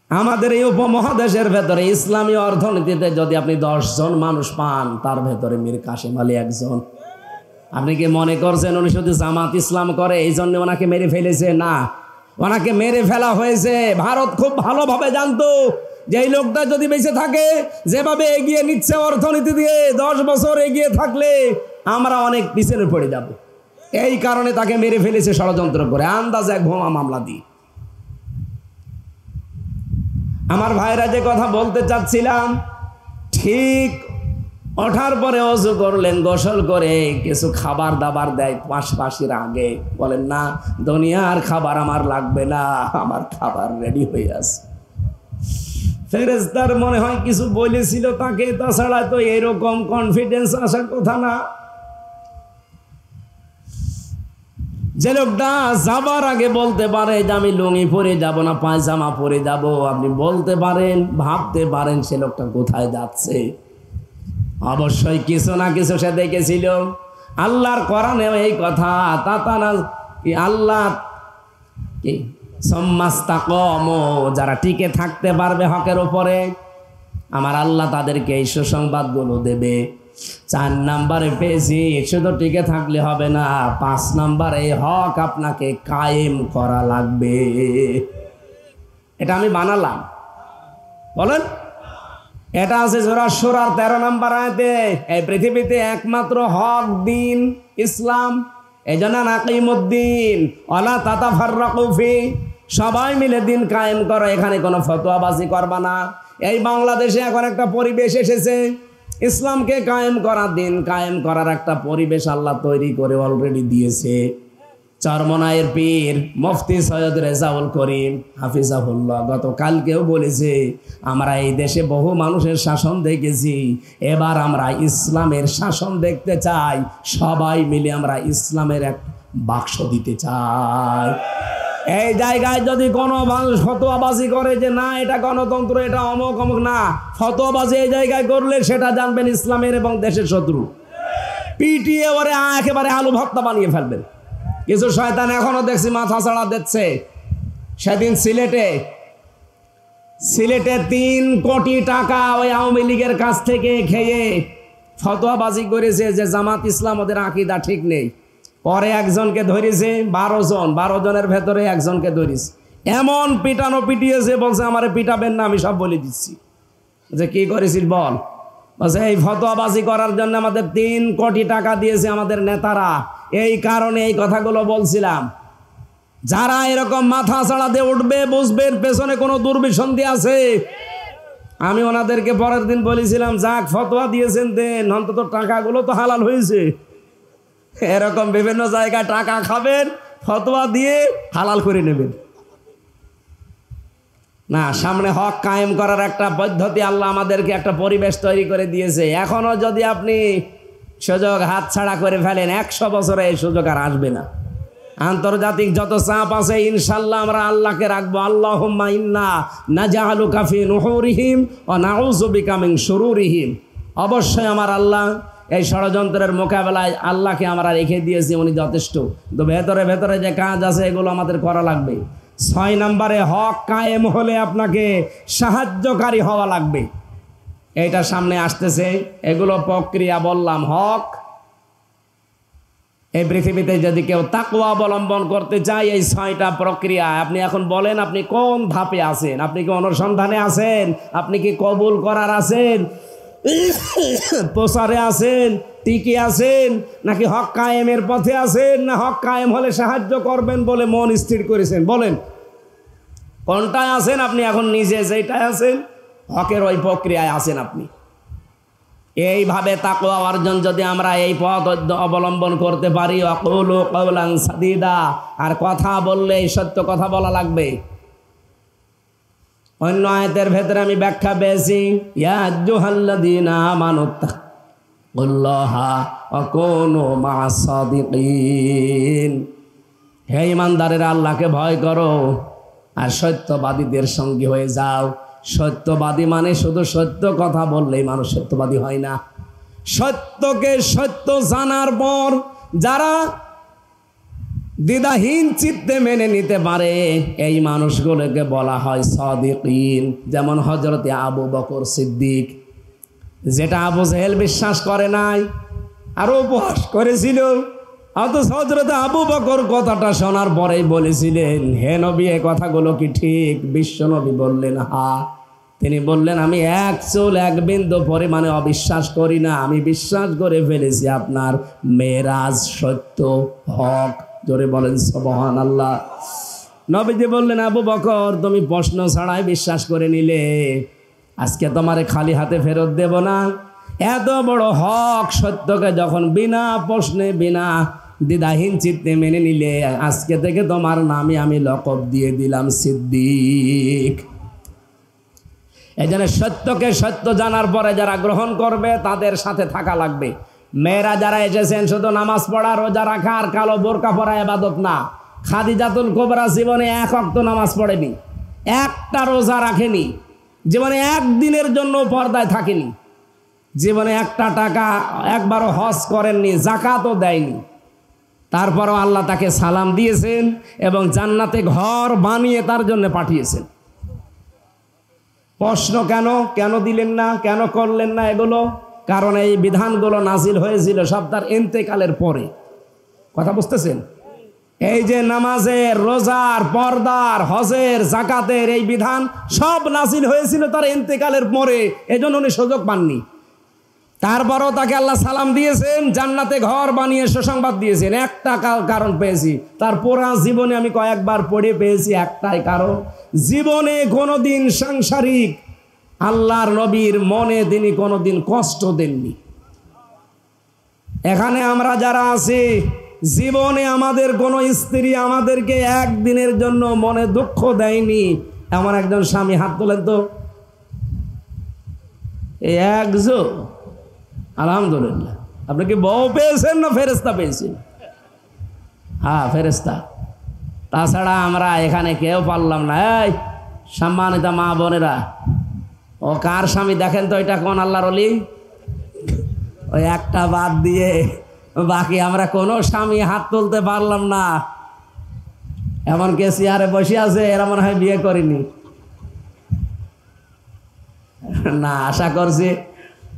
আমাদের এই উপমহাদেশের ভেতরে ইসলামী অর্থনীতিতে যদি আপনি 10 জন মানুষ পান, তার ভেতরে মীর কাসেম আলী একজন। আপনি কি মনে করছেন উনি শুধু জামাত ইসলাম করে এই জন্য ওনাকে মেরে ফেলেছে? না, ওনাকে মেরে ফেলা হয়েছে। ভারত খুব ভালোভাবে জানতো যে এই লোকটা যদি বেঁচে থাকে, যেভাবে এগিয়ে নিচ্ছে অর্থনীতি দিয়ে, 10 বছর এগিয়ে থাকলে আমরা অনেক পিছনে পড়ে যাব। এই কারণে তাকে মেরে ফেলেছে ষড়যন্ত্র করে, আন্দাজে এক বোমা মামলা দিয়ে। আমার ভাইরা যে কথা বলতে চাচ্ছিলাম, ঠিক ওঠার পরে ওযু করলেন, গোসল করে কিছু খাবার দাবার দেয় পাশাপাশির আগে, বলেন না দুনিয়ার খাবার আমার লাগবে না, আমার খাবার রেডি হয়ে আছে। ফেরেশতার মনে হয় কিছু বলেছিল তাকে, তাছাড়া তো এরকম কনফিডেন্স আসার কথা না। যে লোকটা যাবার আগে বলতে পারে যে আমি লুঙ্গি পরে যাব না, পায়জামা পরে যাব, আপনি বলতে পারেন, ভাবতে পারেন সে লোকটা কোথায় যাচ্ছে। অবশ্যই কিছু না কিছু সে দেখেছিল। আল্লাহর কোরআনে এই কথা, আল্লাহ কি সুম্মাস্তাকামু, যারা টিকে থাকতে পারবে হকের উপরে, আমার আল্লাহ তাদেরকে এই সুসংবাদগুলো দেবে। 4 নম্বরে পেয়েছি, শুধু টিকে থাকলে হবে না, 5 নম্বরে হক আপনাকে কায়েম করা লাগবে। এটা আমি বানালাম, বলেন। এটা আছে সূরা শুরার 13 নম্বর আয়াতে। এই পৃথিবীতে একমাত্র হক দিন ইসলাম। এজন্য নাকিমুদ্দিন ওয়ালা তাতাফাররাকু ফি, সবাই মিলে দিন কায়েম করো, এখানে কোনো ফতোয়াবাজি করবা না। এই বাংলাদেশে এখন একটা পরিবেশ এসেছে, ইসলামকে কায়েম করা, দিন কায়েম করার একটা পরিবেশ আল্লাহ তৈরি করে অলরেডি দিয়েছে। চরমনায়ের পীর মুফতি সৈয়দ রেজাউল করিম হাফিজাহুল্লাহ গতকালকেও বলেছে, আমরা এই দেশে বহু মানুষের শাসন দেখেছি, এবার আমরা ইসলামের শাসন দেখতে চাই, সবাই মিলে আমরা ইসলামের এক বাক্স দিতে চাই। এই জায়গায় যদি কোনো মানুষ ফতোয়াবাজি করে যে না এটা গণতন্ত্র, এটা অমুক অমুক, না, ফতোয়াবাজি এই জায়গায় করলে সেটা জানবেন ইসলামের এবং দেশের শত্রু, পিটিয়ে ওরে একেবারে আলু ভর্তা বানিয়ে ফেলবেন। কিছু শয়তান এখনো দেখছি মাথা ছাড়া দিচ্ছে। সেদিন সিলেটে 3 কোটি টাকা ওই আওয়ামী লীগের কাছ থেকে খেয়ে ফতোয়াবাজি করেছে যে জামাত ইসলাম ওদের আকীদা ঠিক নেই। পরে একজনকে ধরেছে, 12 জনের ভেতরে একজনকে ধরেছে, এমন পিটানো পিটিয়েছে, বলছে আমারে পিটাবেন না, আমি সব বলে দিচ্ছি। যে কি করেছিস বল? বলছে এই ফতোয়াবাজি করার জন্য আমাদের 3 কোটি টাকা দিয়েছে আমাদের নেতারা, এই কারণে এই কথাগুলো বলছিলাম। যারা এরকম মাথা ছাড়া দিয়ে উঠবে, বুঝবেন পেছনে কোনো দুর্বিসন্ধি আছে। আমি ওনাদেরকে পরের দিন বলেছিলাম, যাক ফতোয়া দিয়েছেন দেন, অন্তত টাকাগুলো তো হালাল হয়েছে। এরকম বিভিন্ন জায়গায় টাকা খাবেন, ফতোয়া দিয়ে হালাল করে নেবেন না। সামনে হক কায়েম করার একটা পদ্ধতি আল্লাহ আমাদেরকে একটা পরিবেশ তৈরি করে দিয়েছে। এখনো যদি আপনি সুযোগ হাতছাড়া করে ফেলেন, 100 বছরে এই সুযোগ আর আসবে না। আন্তর্জাতিক যত চাপ আছে ইনশাল্লাহ আমরা আল্লাহকে রাখবো। আল্লাহুম্মা ইন্না নাজআলুকা ফি নুহুরিহিম ওয়া নাউযু বিকা মিন শুরুরিহিম। অবশ্যই আমার আল্লাহ এই ষড়যন্ত্রের মোকাবেলায় আল্লাহকে আমরা রেখে দিয়েছি, উনি যথেষ্ট। তো ভেতরে ভেতরে যে কাজ আছে এগুলো আমাদের করা লাগবে। 6 নম্বরে হক কায়েম হলে আপনাকে সাহায্যকারী হওয়া লাগবে। এইটা সামনে আসতেছে, এগুলো প্রক্রিয়া বললাম। হক এই পৃথিবীতে যদি কেউ তাকওয়া অবলম্বন করতে চায়, এই 6টা প্রক্রিয়া। আপনি এখন বলেন আপনি কোন ধাপে আছেন? আপনি কি অনুসন্ধানে আছেন? আপনি কি কবুল করার আছেন? প্রচারে আছেন, টিকে আছেন, নাকি হক কায়েমের পথে আছেন? না হক কায়েম হলে সাহায্য করবেন বলে মন স্থির করেছেন? বলেন কোনটায় আছেন আপনি এখন? নিজে যেটায় আছেন হকের ওই প্রক্রিয়ায় আছেন আপনি। এইভাবে তাকওয়া অর্জন যদি আমরা এই পথ অবলম্বন করতে পারি, ওয়াকুলু কাওলান সাদীদা, আর কথা বললে সত্য কথা বলা লাগবে। অন্য আয়াতের ভেতরে আমি ব্যাখ্যা পেয়েছি, ইয়া আইয়ুহাল্লাযীনা আমানুত্তাকুল্লাহা ওয়া কুনু মা'আস সাদিকিন। হে ঈমানদারেরা, আল্লাহকে ভয় করো আর সত্যবাদীদের সঙ্গী হয়ে যাও। সত্যবাদী মানে শুধু সত্য কথা বললেই মানুষ সত্যবাদী হয় না। সত্যকে সত্য জানার পর যারা দ্বিধাহীন চিত্তে মেনে নিতে পারে, এই মানুষগুলোকে বলা হয় সাদিকিন। যেমন হযরতে আবু বকর সিদ্দিক, যেটা আবু জেহেল বিশ্বাস করে নাই আর উপহাস করেছিল, অথচ হযরতে আবু বকর কথাটা শোনার পরেই বলেছিলেন, হে নবী এই কথাগুলো কি ঠিক? বিশ্ব নবী বললেন হ্যাঁ। তিনি বললেন, আমি 1 চুল 1 বিন্দু পরিমাণে অবিশ্বাস করি না, আমি বিশ্বাস করে ফেলেছি আপনার মেরাজ সত্য, হক। জোরে বলেন সুবহানাল্লাহ। নবীজি বললেন, আবু বকর তুমি প্রশ্ন ছাড়াই বিশ্বাস করে নিলে, আজকে তোমারে খালি হাতে ফেরত দেব না। এত বড় হক সত্যকে যখন বিনা প্রশ্নে বিনা দ্বিধাহীন চিত্তে মেনে নিলে, আজকে থেকে তোমার নামে আমি লকব দিয়ে দিলাম সিদ্দিক। এই জন্য সত্যকে সত্য জানার পরে যারা গ্রহণ করবে তাদের সাথে থাকা লাগবে। মেয়েরা যারা এসেছেন শুধু নামাজ পড়া, রোজা রাখা আর কালো বোরকা পরা ইবাদত না। খাদিজাতুল কুবরা জীবনে 1 ওয়াক্ত নামাজ পড়েনি, একটা রোজা রাখেনি, জীবনে 1 দিনের জন্য পর্দায় থাকেনি, জীবনে 1টা টাকা একবারও হজ করেননি, জাকাতও দেয়নি। তারপরও আল্লাহ তাকে সালাম দিয়েছেন এবং জান্নাতে ঘর বানিয়ে তার জন্য পাঠিয়েছেন। প্রশ্ন কেন দিলেন না, কেন করলেন না এগুলো? কারণ এই বিধানগুলো নাজিল হয়েছিল সব তার ইন্তেকালের পরে। কথা বুঝতেছেন? এই যে নামাজের, রোজার, পর্দার, হজের, জাকাতের এই বিধান সব নাজিল হয়েছিল তার ইন্তেকালের পরে, এজন্য উনি সুযোগ পাননি। তারপরও তাকে আল্লাহ সালাম দিয়েছেন, জান্নাতে ঘর বানিয়ে সুসংবাদ দিয়েছেন। একটা কারণ পেয়েছি, তার পুরা জীবনে আমি কয়েকবার পড়ে পেয়েছি একটাই কারণ, জীবনে কোনোদিন সাংসারিক আল্লাহর নবীর মনে তিনি কোনোদিন কষ্ট দেননি। এখানে আমরা যারা আছি জীবনে আমাদের কোনো স্ত্রী আমাদেরকে একদিনের জন্য মনে দুঃখ দেয়নি এমন একজন স্বামী হাত তোলেন তো। এই একজন, আলহামদুলিল্লাহ। আপনি কি বউ পেয়েছেন না ফেরেশতা পেয়েছেন? হ্যাঁ, ফেরেশতা। তাছাড়া আমরা এখানে কেউ পারলাম না। এই সম্মানিত মা বোনেরা, ও কার স্বামী দেখেন তো, এটা কোন আল্লাহর ওলি? ওই একটা বাদ দিয়ে বাকি আমরা কোনো স্বামী হাত তুলতে পারলাম না। এমনকি চেয়ারে বসে আছে, এরা মনে হয় বিয়ে করেনি। না, আশা করছি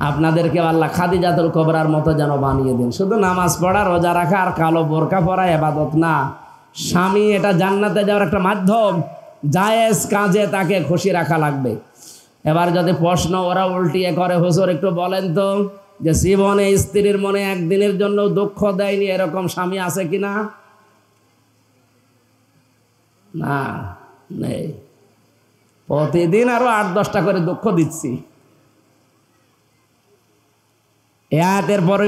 আপনাদেরকে আল্লাহ খাদিজাতুল কুবরার মতো যেন বানিয়ে দেন। শুধু নামাজ পড়া, রোজা রাখা আর কালো বোরকা পরা ইবাদত না। স্বামী এটা জান্নাতে যাওয়ার একটা মাধ্যম। জায়েজ কাজে তাকে খুশি রাখা লাগবে। এবার যদি প্রশ্ন ওরা উল্টিয়ে করে, হুজুর একটু বলেন তো যে জীবনে স্ত্রীর মনে একদিনের জন্য দুঃখ দেয়নি এরকম স্বামী আছে কিনা? না, নেই। প্রতিদিন আরো 8-10টা করে দুঃখ দিচ্ছি। এর পরে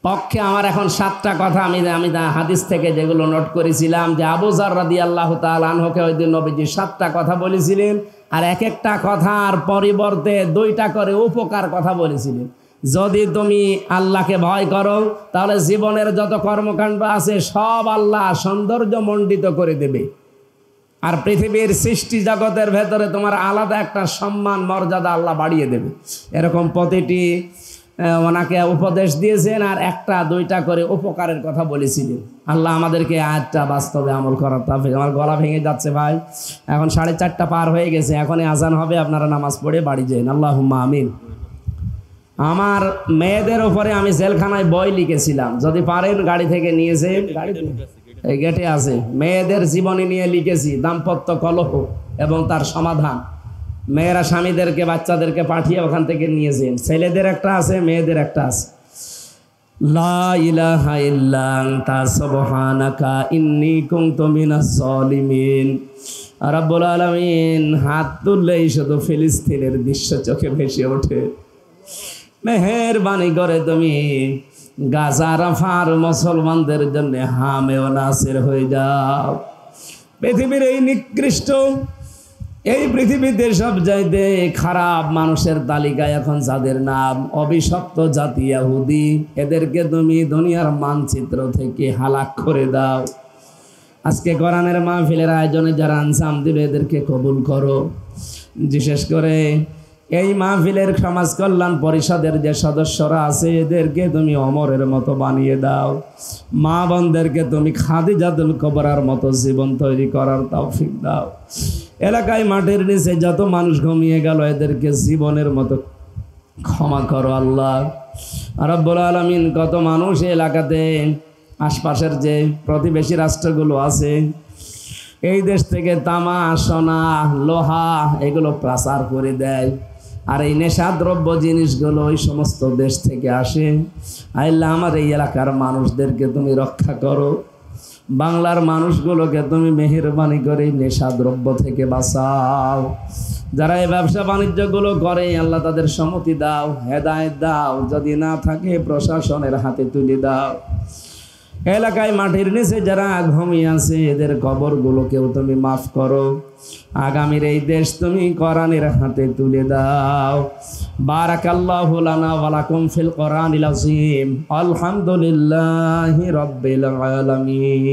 পক্ষে আমার এখন 7টা কথা আমি হাদিস থেকে যেগুলো নোট করেছিলাম, যে আবু যর রাদিয়াল্লাহু তাআলা আনহুকে ওই দিন নবীজি 7টা কথা বলেছিলেন, আর এক একটা কথার পরিবর্তে 2টা করে উপকার কথা বলেছিলেন। যদি তুমি আল্লাহকে ভয় করো তাহলে জীবনের যত কর্মকাণ্ড আছে সব আল্লাহ সৌন্দর্য মণ্ডিত করে দেবে। আর পৃথিবীর সৃষ্টি জগতের ভেতরে তোমার আলাদা একটা সম্মান মর্যাদা আল্লাহ বাড়িয়ে দেবে। এরকম প্রতিটি ওনাকে উপদেশ দিয়েছেন, আর 1-2টা করে উপকারের কথা বলেছিলেন। আল্লাহ আমাদেরকে আয়াতটা বাস্তবে আমল করার তৌফিক। আমার গলা ভেঙে যাচ্ছে ভাই, এখন 4:30 পার হয়ে গেছে, এখনই আজান হবে, আপনারা নামাজ পড়ে বাড়ি যান। আল্লাহুম্মা আমিন। আমার মেয়েদের উপরে আমি জেলখানায় বই লিখেছিলাম, যদি পারেন গাড়ি থেকে নিয়েছে, এই গেটে আছে। মেয়েদের জীবনী নিয়ে লিখেছি, দাম্পত্য কলহ এবং তার সমাধান। মেয়েরা স্বামীদেরকে, বাচ্চাদেরকে পাঠিয়ে ওখান থেকে নিয়েছেন। ছেলেদের একটা আছে, মেয়েদের একটা আছে। লা ইলাহা ইল্লা আনতা সুবহানাকা ইন্নী কুনতু মিনাজ জালিমিন। রাব্বুল আলামিন হাত তুললেই শুধু ফিলিস্তিনের দৃশ্য চোখে ভেসে ওঠে। মেহেরবানি করে তুমি গাজা রাফার মুসলমানদের জন্য হামে ও নাসির হয়ে যাও। পৃথিবীর এই নিকৃষ্ট, এই পৃথিবীতে সবচাইতে খারাপ মানুষের তালিকায় এখন যাদের নাম অভিশপ্ত জাতি ইহুদি, এদেরকে তুমি দুনিয়ার মানচিত্র থেকে হালাক করে দাও। আজকে কোরআনের মাহফিলের আয়োজনে যারা আনসাম দিবে এদেরকে কবুল করো। বিশেষ করে এই মাহফিলের সমাজ কল্যাণ পরিষদের যে সদস্যরা আছে এদেরকে তুমি অমরের মতো বানিয়ে দাও। মা বোনদেরকে তুমি খাদিজাতুল কুবরার মতো জীবন তৈরি করার তৌফিক দাও। এলাকায় মাটির নিচে যত মানুষ ঘুমিয়ে গেল এদেরকে জীবনের মতো ক্ষমা করো আল্লাহ রাব্বুল আলামিন। কত মানুষ এলাকাতে আশপাশের যে প্রতিবেশী রাষ্ট্রগুলো আছে, এই দেশ থেকে তামা, সোনা, লোহা এগুলো পাচার করে দেয়, আর এই নেশাদ্রব্য জিনিসগুলো ওই সমস্ত দেশ থেকে আসে। আল্লাহ আমার এই এলাকার মানুষদেরকে তুমি রক্ষা করো। বাংলার মানুষগুলোকে তুমি মেহেরবানি করে নেশাদ্রব্য থেকে বাঁচাও। যারা এই ব্যবসা বাণিজ্যগুলো করে আল্লাহ তাদের সম্মতি দাও, হেদায়েত দাও। যদি না থাকে প্রশাসনের হাতে তুলে দাও। এলাকায় মাটির নিচে যারা ঘুমিয়ে আছে এদের কবরগুলোকেও তুমি মাফ করো। আগামীর এই দেশ তুমি কোরআনের হাতে তুলে দাও। বারাকাল্লাহু লানা ওয়া লাকুম ফিল কোরআনিল আযীম। আলহামদুলিল্লাহি রাব্বিল আলামিন।